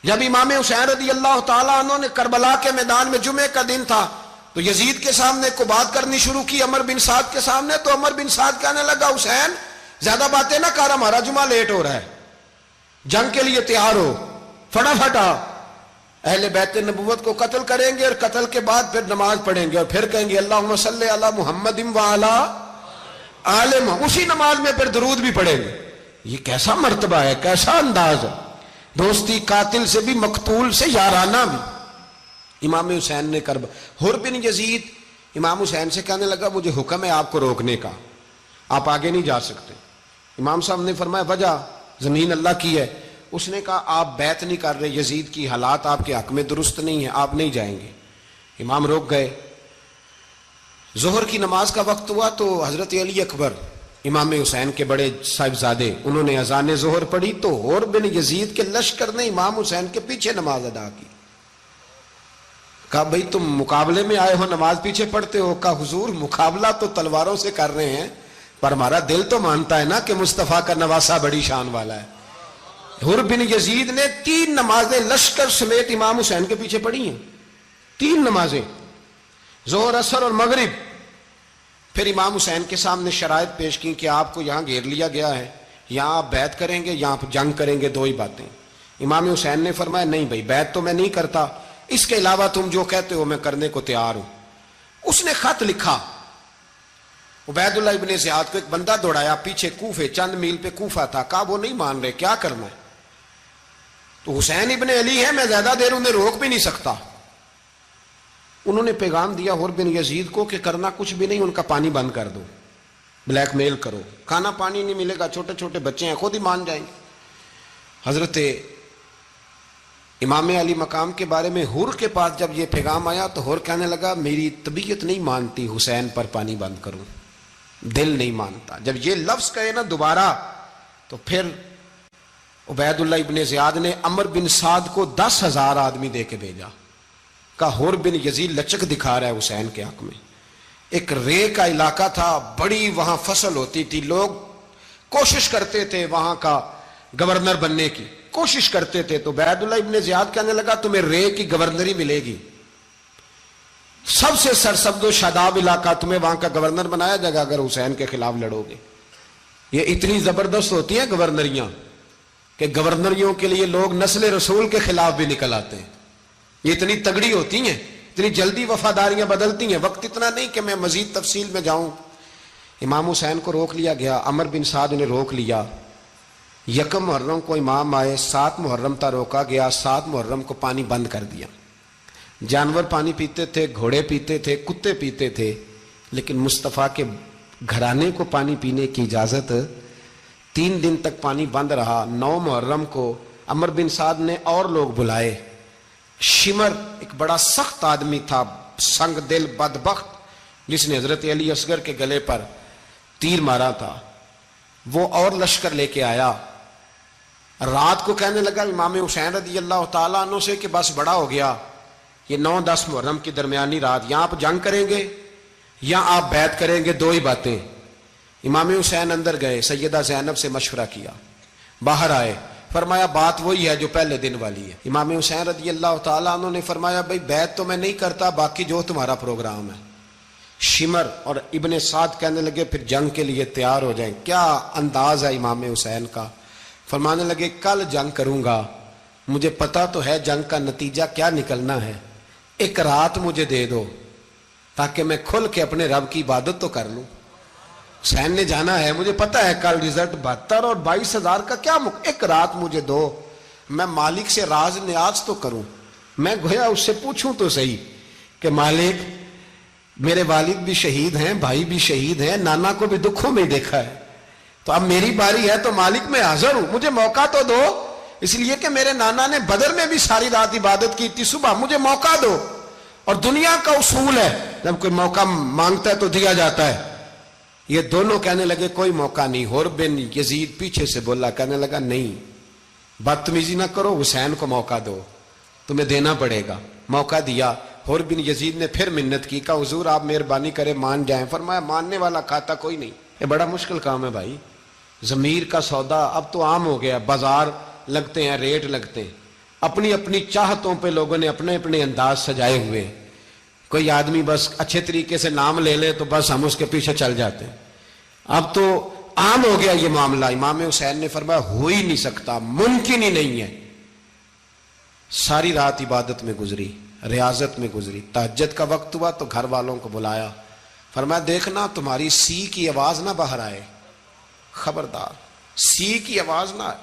جب امام حسین رضی اللہ تعالیٰ عنہ نے کربلا کے میدان میں جمعے کا دن تھا تو یزید کے سامنے کو بات کرنی شروع کی, عمر بن سعد کے سامنے. تو عمر بن سعد کہنے لگا حسین زیادہ باتیں نہ کر, ہمارا جمعہ لیٹ ہو رہا ہے, جنگ کے لیے تیار ہو, فٹافٹ آ. اہل بیت نبوت کو قتل کریں گے اور قتل کے بعد پھر نماز پڑھیں گے اور پھر کہیں گے اللہم صلی علی محمد وعلی آل محمد, اسی نماز میں پھر درود بھی پڑھیں گے. یہ کیسا مرتبہ ہے, کیسا انداز ہے, دوستی قاتل سے بھی مقتول سے یارانہ بھی. امام حسین نے کرب. حر بن یزید امام حسین سے کہنے لگا مجھے حکم ہے آپ کو روکنے کا, آپ آگے نہیں جا سکتے. امام صاحب نے فرمایا وجہ زمین اللہ کی ہے. اس نے کہا آپ بیعت نہیں کر رہے, یزید کی حالات آپ کے حق میں درست نہیں ہیں, آپ نہیں جائیں گے. امام روک گئے. ظہر کی نماز کا وقت ہوا تو حضرت علی اکبر امام حسین کے بڑے صاحبزادے, انہوں نے اذان ظہر پڑھی تو حور بن یزید کے لشکر نے امام حسین کے پیچھے نماز ادا کی. کہا بھئی تم مقابلے میں آئے ہو, نماز پیچھے پڑھتے ہو؟ کہا حضور مقابلہ تو تلواروں سے کر رہے ہیں, پر ہمارا دل تو مانتا ہے نا کہ مصطفیٰ کا نواسہ بڑی شان والا ہے. حر بن یزید نے 3 نمازیں لشکر سمیت امام حسین کے پیچھے پڑھی ہیں, 3 نمازیں, ظہر اثر اور مغرب. پھر امام حسین کے سامنے شرائط پیش کی کہ آپ کو یہاں گھیر لیا گیا ہے, یہاں آپ بیعت کریں گے, یہاں آپ جنگ کریں گے, 2 ہی باتیں. امام حسین نے فرمایا نہیں بھائی بیعت تو میں نہیں کرتا, اس کے علاوہ تم جو کہتے ہو میں کرنے کو تیار ہوں. اس نے خط لکھا, عبید اللہ ابن زیاد کو ایک بندہ دوڑایا پیچھے کوفے, چند میل پہ کوفہ تھا. کہا وہ نہیں مان رہے, کیا کرنا ہے؟ تو حسین ابن علی ہے, میں زیادہ دیر انہیں روک بھی نہیں سکتا. انہوں نے پیغام دیا حر بن یزید کو کہ کرنا کچھ بھی نہیں, ان کا پانی بند کر دو, بلیک میل کرو, کھانا پانی نہیں ملے گا, چھوٹے چھوٹے بچے ہیں, خود ہی مان جائیں گے. حضرت امام علی مقام کے بارے میں حر کے پاس جب یہ پیغام آیا تو حر کہنے لگا میری طبیعت نہیں مانتی حسین پر پانی بند کروں, دل نہیں مانتا. جب یہ لفظ کہے نا دوبارہ تو پھر عبید اللہ ابن زیاد نے عمر بن سعد کو 10,000 آدمی دے کے بھیجا. کہا حر بن یزید لچک دکھا رہا ہے حسین کے حق میں. ایک رے کا علاقہ تھا, بڑی وہاں فصل ہوتی تھی, لوگ کوشش کرتے تھے وہاں کا گورنر بننے کی, کوشش کرتے تھے. تو عبید اللہ ابن زیاد کہنے لگا تمہیں رے کی گورنری ملے گی, سب سے سرسبز و شاداب علاقہ, تمہیں وہاں کا گورنر بنایا جائے گا اگر حسین کے خلاف لڑو گے. یہ اتنی زبردست ہوتی ہیں گورنریاں کہ گورنریوں کے لیے لوگ نسل رسول کے خلاف بھی نکل آتے ہیں. یہ اتنی تگڑی ہوتی ہیں, اتنی جلدی وفاداریاں بدلتی ہیں. وقت اتنا نہیں کہ میں مزید تفصیل میں جاؤں. امام حسین کو روک لیا گیا, عمر بن سعد نے روک لیا. 1 محرم کو امام آئے, 7 محرم تا روکا گیا, 7 محرم کو پانی بند کر دیا. جانور پانی پیتے تھے, گھوڑے پیتے تھے, کتے پیتے تھے, لیکن مصطفیٰ کے گھرانے کو پانی پینے کی اجازت. 3 دن تک پانی بند رہا. 9 محرم کو عمر بن سعد نے اور لوگ بلائے. شمر ایک بڑا سخت آدمی تھا, سنگ دل بدبخت, جس نے حضرت علی اصغر کے گلے پر تیر مارا تھا, وہ اور لشکر لے کے آیا. رات کو کہنے لگا امام حسین رضی اللہ تعالیٰ عنہ سے کہ بس بڑا ہو گیا, یہ 9-10 محرم کی درمیانی رات, یہاں آپ جنگ کریں گے یا آپ بیعت کریں گے, 2 ہی باتیں. امام حسین اندر گئے, سیدہ زینب سے مشورہ کیا, باہر آئے, فرمایا بات وہی ہے جو پہلے دن والی ہے. امام حسین رضی اللہ تعالیٰ عنہ نے فرمایا بھئی بیعت تو میں نہیں کرتا, باقی جو تمہارا پروگرام ہے. شمر اور ابن سعد کہنے لگے پھر جنگ کے لیے تیار ہو جائیں. کیا انداز ہے امام حسین کا, فرمانے لگے کل جنگ کروں گا, مجھے پتا تو ہے جنگ کا نتیجہ کیا نکلنا ہے, 1 رات مجھے دے دو تاکہ میں کھل کے اپنے رب کی عبادت تو کر لوں. حسین نے جانا ہے, مجھے پتا ہے کل رزلٹ 72 اور 22,000 کا کیا 1 رات مجھے دو, میں مالک سے راز نیاز تو کروں. میں گویا اس سے پوچھوں تو صحیح کہ مالک میرے والد بھی شہید ہیں, بھائی بھی شہید ہیں, نانا کو بھی دکھوں میں دیکھا ہے, تو اب میری باری ہے تو مالک میں حاضر ہوں, مجھے موقع تو دو. اس لیے کہ میرے نانا نے بدر میں بھی ساری رات عبادت کی تھی, صبح مجھے موقع دو. اور دنیا کا اصول ہے جب کوئی موقع مانگتا ہے تو دیا جاتا ہے. یہ دونوں کہنے لگے کوئی موقع نہیں. حر بن یزید پیچھے سے بولا, کہنے لگا نہیں بدتمیزی نہ کرو, حسین کو موقع دو, تمہیں دینا پڑے گا. موقع دیا. حر بن یزید نے پھر منت کی, کہا حضور آپ مہربانی کرے مان جائیں. فرمایا ماننے والا کھاتا کوئی نہیں. یہ بڑا مشکل کام ہے بھائی, ضمیر کا سودا اب تو عام ہو گیا, بازار لگتے ہیں, ریٹ لگتے ہیں, اپنی اپنی چاہتوں پہ لوگوں نے اپنے اپنے انداز سجائے ہوئے. کوئی آدمی بس اچھے طریقے سے نام لے لے تو بس ہم اس کے پیچھے چل جاتے ہیں. اب تو عام ہو گیا یہ معاملہ. امام حسین نے فرمایا ہو ہی نہیں سکتا, ممکن ہی نہیں ہے. ساری رات عبادت میں گزری, ریاضت میں گزری. تہجد کا وقت ہوا تو گھر والوں کو بلایا, فرمایا دیکھنا تمہاری سی کی آواز نہ باہر آئے, خبردار سی کی آواز نہ آئے.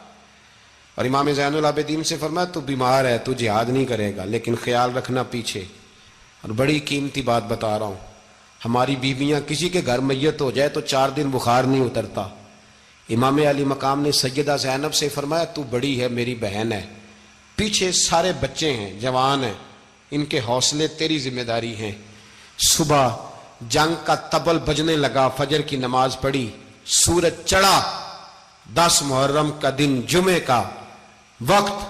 اور امام زین العابدین سے فرمایا تو بیمار ہے, تو جہاد نہیں کرے گا, لیکن خیال رکھنا پیچھے. اور بڑی قیمتی بات بتا رہا ہوں, ہماری بیویاں کسی کے گھر میت ہو جائے تو 4 دن بخار نہیں اترتا, امام علی مقام نے سیدہ زینب سے فرمایا تو بڑی ہے، میری بہن ہے، پیچھے سارے بچے ہیں، جوان ہیں، ان کے حوصلے تیری ذمہ داری ہیں۔ صبح جنگ کا طبل بجنے لگا، فجر کی نماز پڑھی، سورج چڑھا، 10 محرم کا دن، جمعے کا وقت،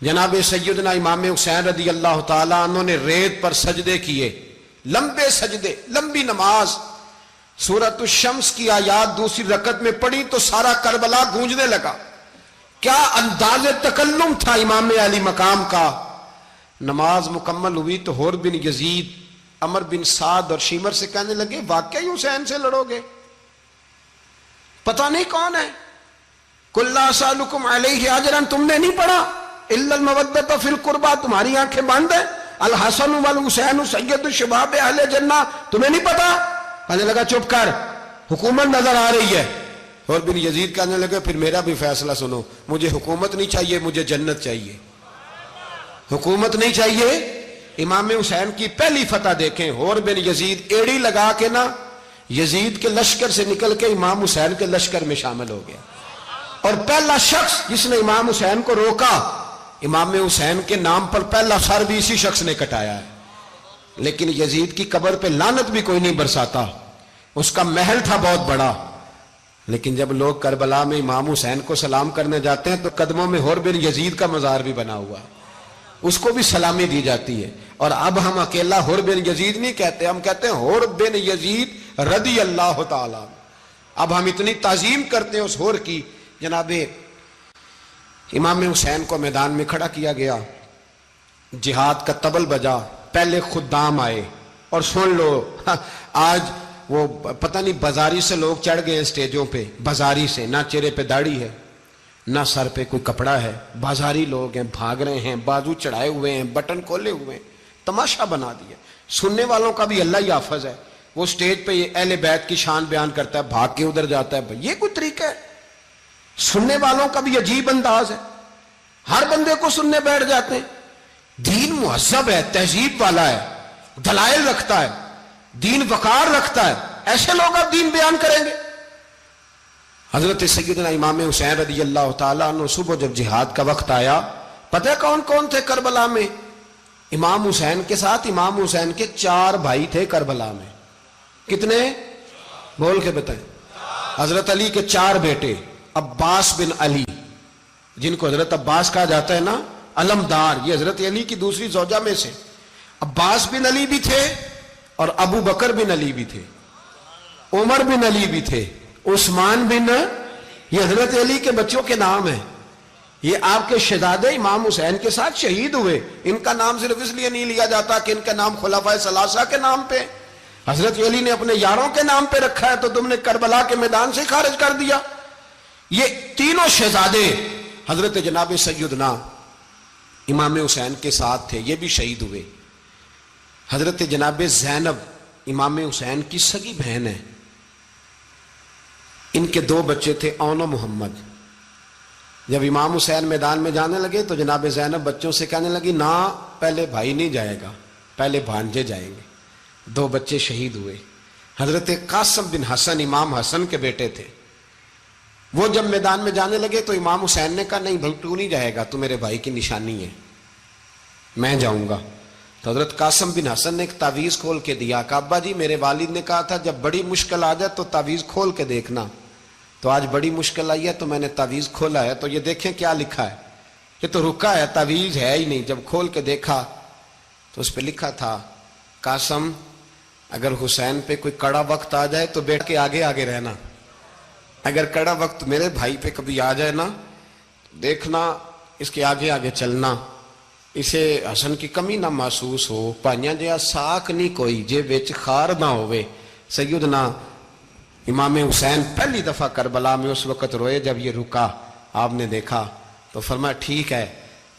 جناب سیدنا امام حسین رضی اللہ تعالیٰ عنہ نے ریت پر سجدے کیے، لمبے سجدے، لمبی نماز، سورۃ الشمس کی آیات دوسری رکعت میں پڑھی تو سارا کربلا گونجنے لگا۔ کیا انداز تکلم تھا امام علی مقام کا۔ نماز مکمل ہوئی تو حور بن یزید، عمر بن سعد اور شیمر سے کہنے لگے واقعی حسین سے لڑو گے؟ پتہ نہیں کون ہے۔ قُلْ لَا أَسْأَلُكُمْ عَلَيْهِ أَجْرًا، تم نے نہیں پڑھا، إِلَّا الْمَوَدَّةَ فِي الْقُرْبَى، تمہاری آنکھیں بند ہیں، الحسن والحسین سید الشباب اہل جنہ، تمہیں نہیں پتا؟ کہنے لگا چپ کر، حکومت نظر آ رہی ہے۔ اور بن یزید کہنے لگے پھر میرا بھی فیصلہ سنو، مجھے حکومت نہیں چاہیے، مجھے جنت چاہیے۔ حکومت نہیں چاہیے۔ امام حسین کی پہلی فتح دیکھیں، اور بن یزید ایڑی لگا کے نا یزید کے لشکر سے نکل کے امام حسین کے لشکر میں شامل ہو گیا، اور پہلا شخص جس نے امام حسین کو روکا، امام حسین کے نام پر پہلا سر بھی اسی شخص نے کٹایا ہے۔ لیکن یزید کی قبر پہ لعنت بھی کوئی نہیں برساتا، اس کا محل تھا بہت بڑا، لیکن جب لوگ کربلا میں امام حسین کو سلام کرنے جاتے ہیں تو قدموں میں حور بن یزید کا مزار بھی بنا ہوا ہے، اس کو بھی سلامی دی جاتی ہے۔ اور اب ہم اکیلا حور بن یزید نہیں کہتے، ہم کہتے ہیں حور بن یزید رضی اللہ تعالیٰ۔ اب ہم اتنی تعظیم کرتے ہیں اس حور کی۔ جناب امام حسین کو میدان میں کھڑا کیا گیا، جہاد کا طبل بجا، پہلے خدام آئے، اور سن لو آج وہ پتہ نہیں بازاری سے لوگ چڑھ گئے ہیں سٹیجوں پہ، بازاری سے، نہ چہرے پہ داڑھی ہے نہ سر پہ کوئی کپڑا ہے، بازاری لوگ ہیں، بھاگ رہے ہیں، بازو چڑھائے ہوئے ہیں، بٹن کھولے ہوئے ہیں، تماشا بنا دیا۔ سننے والوں کا بھی اللہ ہی حافظ ہے، وہ سٹیج پہ یہ اہل بیت کی شان بیان کرتا ہے، بھاگ کے ادھر جاتا ہے، یہ کوئی طریقہ ہے؟ سننے والوں کا بھی عجیب انداز ہے، ہر بندے کو سننے بیٹھ جاتے ہیں۔ دین مہذب ہے، تہذیب والا ہے، دلائل رکھتا ہے، دین وقار رکھتا ہے، ایسے لوگ اب دین بیان کریں گے؟ حضرت سیدنا امام حسین رضی اللہ تعالیٰ عنہ صبح جب جہاد کا وقت آیا، پتہ ہے کون کون تھے کربلا میں؟ امام حسین کے ساتھ امام حسین کے 4 بھائی تھے کربلا میں۔ کتنے؟ بول کے بتائیں۔ حضرت علی کے 4 بیٹے، عباس بن علی، جن کو حضرت عباس کہا جاتا ہے نا، علمدار، یہ حضرت علی کی دوسری زوجہ میں سے عباس بن علی بھی تھے، اور ابو بکر بن علی بھی تھے، عمر بن علی بھی تھے، عثمان بن، یہ حضرت علی کے بچوں کے نام ہیں۔ یہ آپ کے شہزادے امام حسین کے ساتھ شہید ہوئے، ان کا نام صرف اس لیے نہیں لیا جاتا کہ ان کا نام خلفائے ثلاثہ کے نام پہ، حضرت علی نے اپنے یاروں کے نام پہ رکھا ہے، تو تم نے کربلا کے میدان سے خارج کر دیا۔ یہ تینوں شہزادے حضرت جناب سیدنا امام حسین کے ساتھ تھے، یہ بھی شہید ہوئے۔ حضرت جناب زینب امام حسین کی سگی بہن ہے، ان کے 2 بچے تھے، اون و محمد۔ جب امام حسین میدان میں جانے لگے تو جناب زینب بچوں سے کہنے لگی نہ، پہلے بھائی نہیں جائے گا، پہلے بھانجے جائیں گے۔ 2 بچے شہید ہوئے۔ حضرت قاسم بن حسن امام حسن کے بیٹے تھے، وہ جب میدان میں جانے لگے تو امام حسین نے کہا نہیں بھائی تو نہیں جائے گا، تو میرے بھائی کی نشانی ہے، میں جاؤں گا۔ تو حضرت قاسم بن حسن نے ایک تعویذ کھول کے دیا کہ ابا جی میرے والد نے کہا تھا جب بڑی مشکل آ جائے تو تعویذ کھول کے دیکھنا، تو آج بڑی مشکل آئی ہے تو میں نے تعویذ کھولا ہے، تو یہ دیکھیں کیا لکھا ہے، یہ تو رکا ہے، تعویذ ہے ہی نہیں۔ جب کھول کے دیکھا تو اس پہ لکھا تھا قاسم اگر حسین پہ کوئی کڑا وقت آ جائے تو بیٹھ کے آگے آگے رہنا، اگر کڑا وقت میرے بھائی پہ کبھی آ جائے نا دیکھنا اس کے آگے آگے چلنا، اسے حسن کی کمی نہ محسوس ہو، پائیاں جہاں ساکھ نہیں کوئی جے وچ خار نہ ہوئے۔ سیدنا امام حسین پہلی دفعہ کربلا میں اس وقت روئے جب یہ رکا، آپ نے دیکھا تو فرمایا ٹھیک ہے،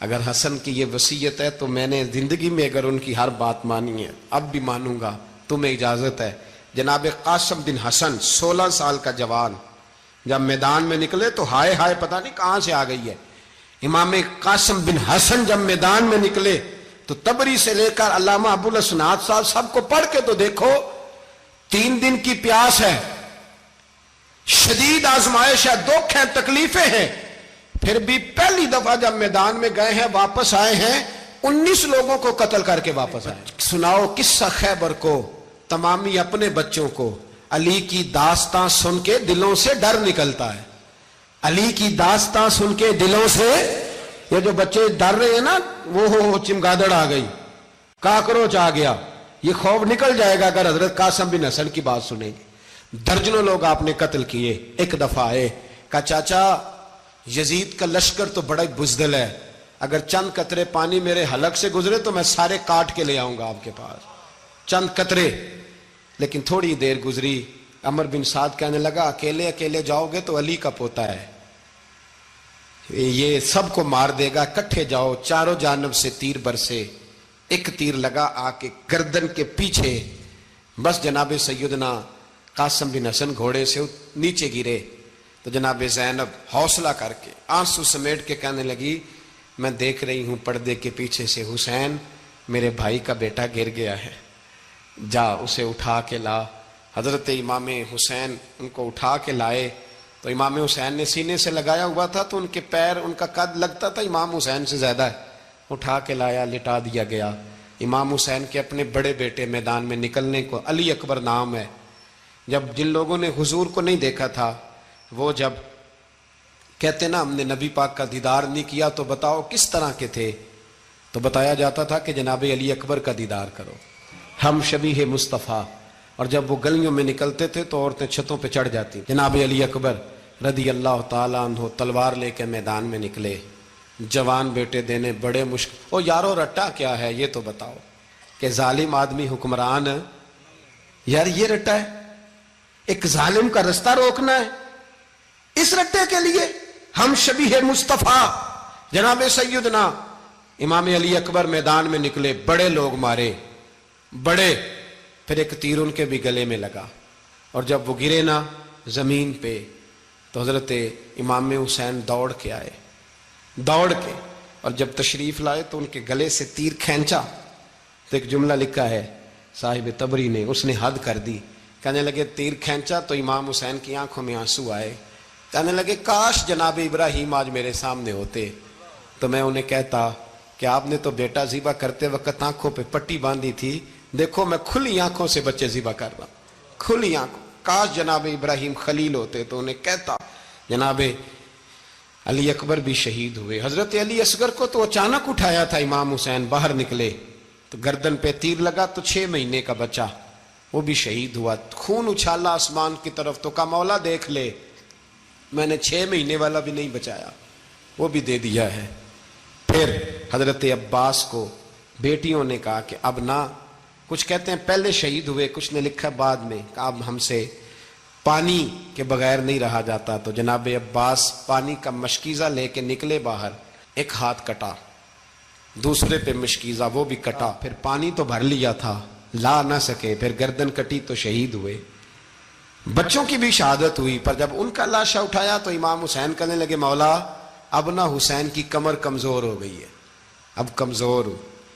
اگر حسن کی یہ وصیت ہے تو میں نے زندگی میں اگر ان کی ہر بات مانی ہے اب بھی مانوں گا، تمہیں اجازت ہے۔ جناب قاسم بن حسن 16 سال کا جوان جب میدان میں نکلے تو ہائے ہائے پتہ نہیں کہاں سے آ گئی ہے۔ امام قاسم بن حسن جب میدان میں نکلے تو تبری سے لے کر علامہ ابو الاسناد صاحب سب کو پڑھ کے تو دیکھو، 3 دن کی پیاس ہے، شدید آزمائش ہے، دکھ ہیں، تکلیفیں ہیں، پھر بھی پہلی دفعہ جب میدان میں گئے ہیں واپس آئے ہیں 19 لوگوں کو قتل کر کے واپس آئے. سناؤ قصہ خیبر کو تمامی اپنے بچوں کو. علی کی داستان سن کے دلوں سے ڈر نکلتا ہے. علی کی داستان سن کے دلوں سے یہ جو بچے ڈر رہے ہیں نا، وہ چمگادڑ آ گئی، کاکروچ آ گیا، یہ خوف نکل جائے گا اگر حضرت قاسم بن حسن کی بات سنیں گے. درجنوں لوگ آپ نے قتل کیے. ایک دفعہ آئے، کہا چاچا یزید کا لشکر تو بڑا بزدل ہے، اگر چند قطرے پانی میرے حلق سے گزرے تو میں سارے کاٹ کے لے آؤں گا آپ کے پاس، چند قطرے. لیکن تھوڑی دیر گزری، عمر بن سعد کہنے لگا اکیلے اکیلے جاؤ گے تو علی کا پوتا ہے، یہ سب کو مار دے گا، کٹھے جاؤ. چاروں جانب سے تیر برسے، ایک تیر لگا آ کے گردن کے پیچھے، بس جناب سیدنا قاسم بن حسن گھوڑے سے نیچے گرے. تو جناب زینب حوصلہ کر کے آنسو سمیٹ کے کہنے لگی میں دیکھ رہی ہوں پردے کے پیچھے سے حسین میرے بھائی کا بیٹا گر گیا ہے، جا اسے اٹھا کے لا. حضرت امام حسین ان کو اٹھا کے لائے تو امام حسین نے سینے سے لگایا ہوا تھا تو ان کے پیر، ان کا قد لگتا تھا امام حسین سے زیادہ ہے. اٹھا کے لایا، لٹا دیا گیا. امام حسین کے اپنے بڑے بیٹے میدان میں نکلنے کو، علی اکبر نام ہے، جب جن لوگوں نے حضور کو نہیں دیکھا تھا وہ جب کہتے نا ہم نے نبی پاک کا دیدار نہیں کیا تو بتاؤ کس طرح کے تھے، تو بتایا جاتا تھا کہ جناب علی اکبر کا دیدار کرو، ہم شبیہ مصطفیٰ. اور جب وہ گلیوں میں نکلتے تھے تو عورتیں چھتوں پہ چڑھ جاتی. جناب علی اکبر رضی اللہ تعالیٰ عنہ تلوار لے کے میدان میں نکلے، جوان بیٹے دینے بڑے مشکل. او یارو رٹا کیا ہے یہ تو بتاؤ، کہ ظالم آدمی حکمران، یار یہ رٹا ہے، ایک ظالم کا رستہ روکنا ہے، اس رٹے کے لیے ہم شبیہ مصطفیٰ. جناب سیدنا امام علی اکبر میدان میں نکلے، بڑے لوگ مارے، بڑے، پھر ایک تیر ان کے بھی گلے میں لگا. اور جب وہ گرے نا زمین پہ تو حضرت امام حسین دوڑ کے آئے، دوڑ کے، اور جب تشریف لائے تو ان کے گلے سے تیر کھینچا تو ایک جملہ لکھا ہے صاحب تبری نے، اس نے حد کر دی. کہنے لگے تیر کھینچا تو امام حسین کی آنکھوں میں آنسو آئے. کہنے لگے کاش جناب ابراہیم آج میرے سامنے ہوتے تو میں انہیں کہتا کہ آپ نے تو بیٹا ذبح کرتے وقت آنکھوں پہ پٹی باندھی تھی، دیکھو میں کھلی آنکھوں سے بچے ذبح کر رہا ہوں، کھلی آنکھوں. کاش جناب ابراہیم خلیل ہوتے تو انہیں کہتا. جناب علی اکبر بھی شہید ہوئے. حضرت علی اصغر کو تو اچانک اٹھایا تھا امام حسین، باہر نکلے تو گردن پہ تیر لگا تو 6 مہینے کا بچہ وہ بھی شہید ہوا. خون اچھالا آسمان کی طرف تو کہا مولا دیکھ لے، میں نے 6 مہینے والا بھی نہیں بچایا، وہ بھی دے دیا ہے. پھر حضرت عباس کو بیٹیوں نے کہا کہ اب نہ، کچھ کہتے ہیں پہلے شہید ہوئے، کچھ نے لکھا بعد میں، کہ اب ہم سے پانی کے بغیر نہیں رہا جاتا. تو جناب عباس پانی کا مشکیزہ لے کے نکلے باہر، ایک ہاتھ کٹا، دوسرے پہ مشکیزہ وہ بھی کٹا، پھر پانی تو بھر لیا تھا لا نہ سکے، پھر گردن کٹی تو شہید ہوئے. بچوں کی بھی شہادت ہوئی. پر جب ان کا لاشا اٹھایا تو امام حسین کہنے لگے مولا اب نہ حسین کی کمر کمزور ہو گئی ہے، اب کمزور ہو.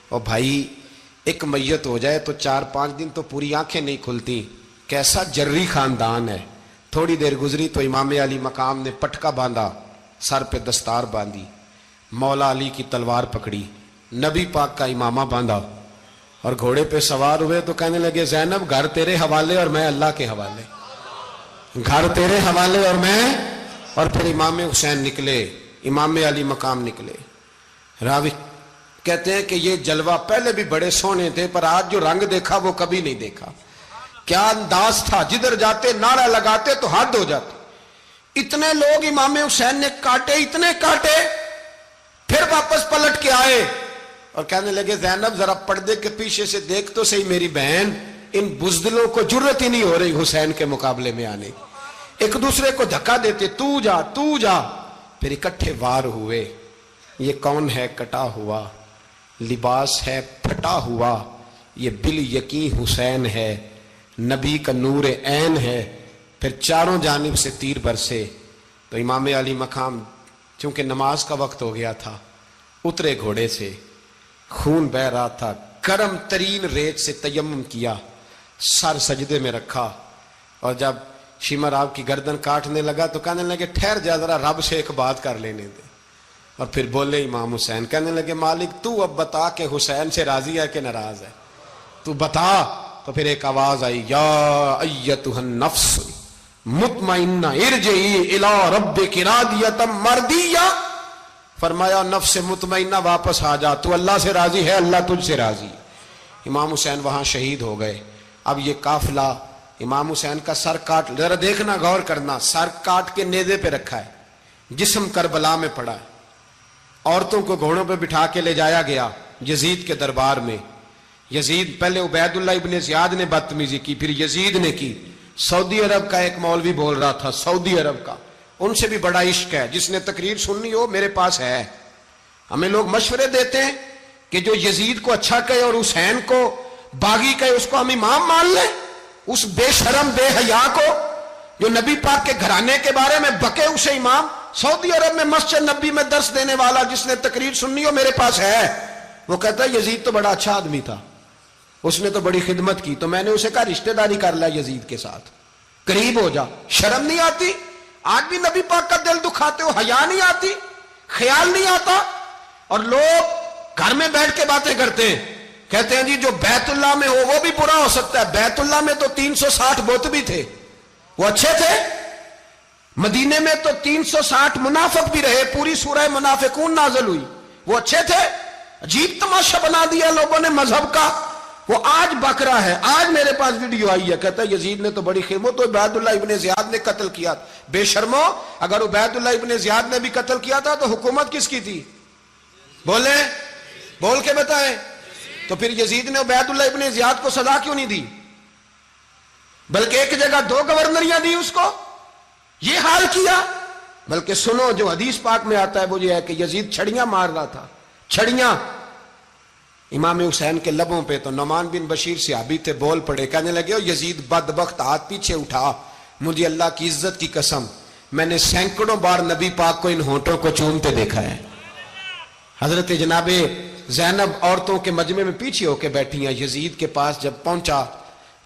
اور بھائی ایک میت ہو جائے تو 4-5 دن تو پوری آنکھیں نہیں کھلتی، کیسا جری خاندان ہے. تھوڑی دیر گزری تو امام علی مقام نے پٹکا باندھا، سر پہ دستار باندھی، مولا علی کی تلوار پکڑی، نبی پاک کا امامہ باندھا اور گھوڑے پہ سوار ہوئے. تو کہنے لگے زینب گھر تیرے حوالے اور میں اللہ کے حوالے، گھر تیرے حوالے اور میں. اور پھر امام حسین نکلے، امام علی مقام نکلے. راوی کہتے ہیں کہ یہ جلوہ پہلے بھی بڑے سونے تھے پر آج جو رنگ دیکھا وہ کبھی نہیں دیکھا. کیا انداز تھا، جدھر جاتے نعرہ لگاتے تو حد ہو جاتی. اتنے لوگ امام حسین نے کاٹے، اتنے کاٹے، پھر واپس پلٹ کے آئے اور کہنے لگے زینب ذرا پردے کے پیچھے سے دیکھ تو صحیح میری بہن، ان بزدلوں کو جرت ہی نہیں ہو رہی حسین کے مقابلے میں آنے. ایک دوسرے کو دھکا دیتے، تو جا تو جا. پھر اکٹھے وار ہوئے. یہ کون ہے کٹا ہوا، لباس ہے پھٹا ہوا، یہ بال یقین حسین ہے، نبی کا نور عین ہے. پھر چاروں جانب سے تیر برسے. تو امام علی مقام چونکہ نماز کا وقت ہو گیا تھا، اترے گھوڑے سے، خون بہ رہا تھا، گرم ترین ریت سے تیمم کیا، سر سجدے میں رکھا. اور جب شیما راو کی گردن کاٹنے لگا تو کہنے لگے ٹھہر جا ذرا رب سے ایک بات کر لینے دے. اور پھر بولے امام حسین, کہنے لگے مالک تو اب بتا کہ حسین سے راضی ہے کہ ناراض ہے, تو بتا. تو پھر ایک آواز آئی, یا ایتھا النفس مطمئنہ ارجعی الی ربک راضیۃ مرضیہ. فرمایا نفس مطمئنہ واپس آ جا, تو اللہ سے راضی ہے, اللہ تجھ سے راضی. امام حسین وہاں شہید ہو گئے. اب یہ قافلہ امام حسین کا سر کاٹ, ذرا دیکھنا غور کرنا, سر کاٹ کے نیزے پہ رکھا ہے, جسم کربلا میں پڑا ہے. عورتوں کو گھوڑوں پہ بٹھا کے لے جایا گیا یزید کے دربار میں. یزید, پہلے عبید اللہ ابن زیاد نے بدتمیزی کی, پھر یزید نے کی. سعودی عرب کا ایک مولوی بول رہا تھا, سعودی عرب کا, ان سے بھی بڑا عشق ہے, جس نے تقریر سننی ہو میرے پاس ہے. ہمیں لوگ مشورے دیتے ہیں کہ جو یزید کو اچھا کہے اور حسین کو باغی کہے اس کو ہم امام مان لیں. اس بے شرم بے حیا کو جو نبی پاک کے گھرانے کے بارے میں بکے اسے امام. سعودی عرب میں مسجد نبی میں درس دینے والا جس نے تقریر سننی ہو میرے پاس ہے. وہ کہتا ہے یزید تو بڑا اچھا آدمی تھا, اس نے تو بڑی خدمت کی, تو میں نے اسے کہا رشتہ داری کر لیا یزید کے ساتھ, قریب ہو جا. شرم نہیں آتی؟ آج بھی نبی پاک کا دل دکھاتے ہو, حیا نہیں آتی, خیال نہیں آتا. اور لوگ گھر میں بیٹھ کے باتیں کرتے ہیں, کہتے ہیں جی جو بیت اللہ میں ہو وہ بھی برا ہو سکتا ہے. بیت اللہ میں تو 360 بت بھی تھے, وہ اچھے تھے. مدینے میں تو 360 منافق بھی رہے, پوری سورہ منافقون نازل ہوئی, وہ اچھے تھے. عجیب تماشا بنا دیا لوگوں نے مذہب کا. وہ آج بک رہا ہے, آج میرے پاس ویڈیو آئی ہے, کہتا ہے یزید نے تو بڑی خدمت, تو عبید اللہ ابن زیاد نے قتل کیا. بے شرمو, اگر عبید اللہ ابن زیاد نے بھی قتل کیا تھا تو حکومت کس کی تھی؟ بولیں, بول کے بتائیں. تو پھر یزید نے عبید اللہ ابن زیاد کو سزا کیوں نہیں دی, بلکہ ایک جگہ 2 گورنریاں دی اس کو, یہ حال کیا. بلکہ سنو جو حدیث پاک میں آتا ہے وہ یہ ہے کہ یزید چھڑیاں مار رہا تھا, چھڑیاں امام حسین کے لبوں پہ. تو نعمان بن بشیر صحابی تھے, بول پڑے, کہنے لگے او یزید بدبخت, ہاتھ پیچھے اٹھا, مجھے اللہ کی عزت کی قسم میں نے سینکڑوں بار نبی پاک کو ان ہونٹوں کو چومتے دیکھا ہے. حضرت جناب زینب عورتوں کے مجمع میں پیچھے ہو کے بیٹھی ہیں. یزید کے پاس جب پہنچا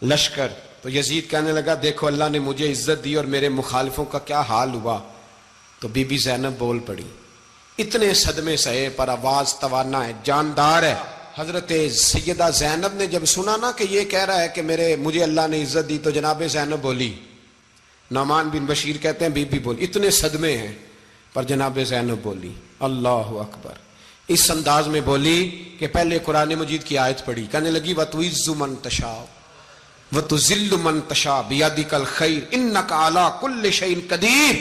لشکر تو یزید کہنے لگا دیکھو اللہ نے مجھے عزت دی اور میرے مخالفوں کا کیا حال ہوا. تو بی بی زینب بول پڑی, اتنے صدمے سہے پر آواز توانا ہے, جاندار ہے. حضرت سیدہ زینب نے جب سنا نا کہ یہ کہہ رہا ہے کہ مجھے اللہ نے عزت دی, تو جناب زینب بولی. نعمان بن بشیر کہتے ہیں بی بی بولی, اتنے صدمے ہیں پر جناب زینب بولی اللہ اکبر. اس انداز میں بولی کہ پہلے قرآن مجید کی آیت پڑھی, کہنے لگی وَتُعِزُّ مَن تَشَاءُ وَتُذِلُّ مَن تَشَاءُ بِيَدِكَ الْخَيْرُ إِنَّكَ عَلَىٰ كُلِّ شَيْءٍ قَدِيرٌ.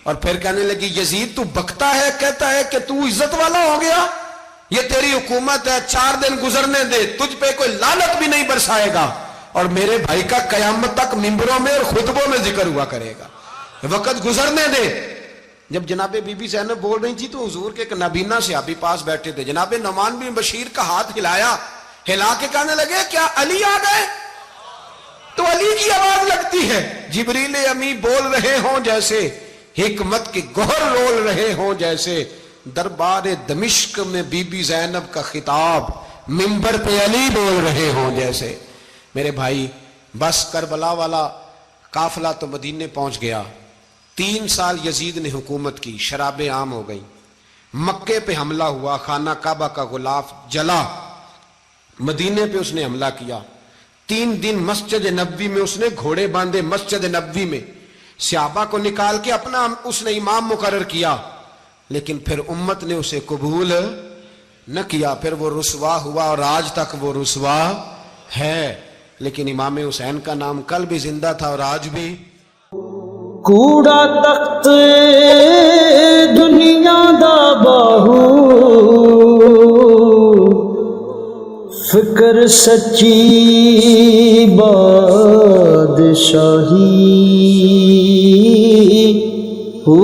اور پھر کہنے لگی یزید تو بکتا ہے, کہتا ہے کہ تو عزت والا ہو گیا, یہ تیری حکومت ہے, 4 دن گزرنے دے, تجھ پہ کوئی لعنت بھی نہیں برسائے گا, اور میرے بھائی کا قیامت تک ممبروں میں اور خطبوں میں ذکر ہوا کرے گا, وقت گزرنے دے. جب جناب بی بی زینب بول رہی تھی تو حضور کے ایک نابینا صحابی پاس بیٹھے تھے, جناب نعمان بن بشیر کا ہاتھ ہلایا, ہلا کے کہنے لگے کیا علی آ گئے؟ تو علی کی آواز لگتی ہے, جبریل امی بول رہے ہوں جیسے, حکمت کے گوہر رول رہے ہوں جیسے, دربار دمشق میں بی بی زینب کا خطاب, منبر پہ علی بول رہے ہوں جیسے. میرے بھائی بس کربلا والا قافلہ تو مدینے پہنچ گیا. 3 سال یزید نے حکومت کی, شرابیں عام ہو گئیں, مکے پہ حملہ ہوا, خانہ کعبہ کا غلاف جلا, مدینے پہ اس نے حملہ کیا. 3 دن مسجد نبوی میں اس نے گھوڑے باندھے, مسجد نبوی میں صحابہ کو نکال کے اپنا اس نے امام مقرر کیا, لیکن پھر امت نے اسے قبول نہ کیا. پھر وہ رسوا ہوا اور آج تک وہ رسوا ہے. لیکن امام حسین کا نام کل بھی زندہ تھا اور آج بھی. کوڑا تخت دنیا دا باہو, فکر سچی بادشاہی ہو.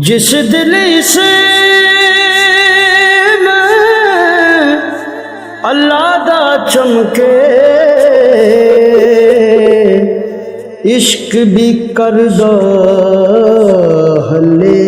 جس دل سے اللہ دا چمکے, عشق بھی کردہ ہلے.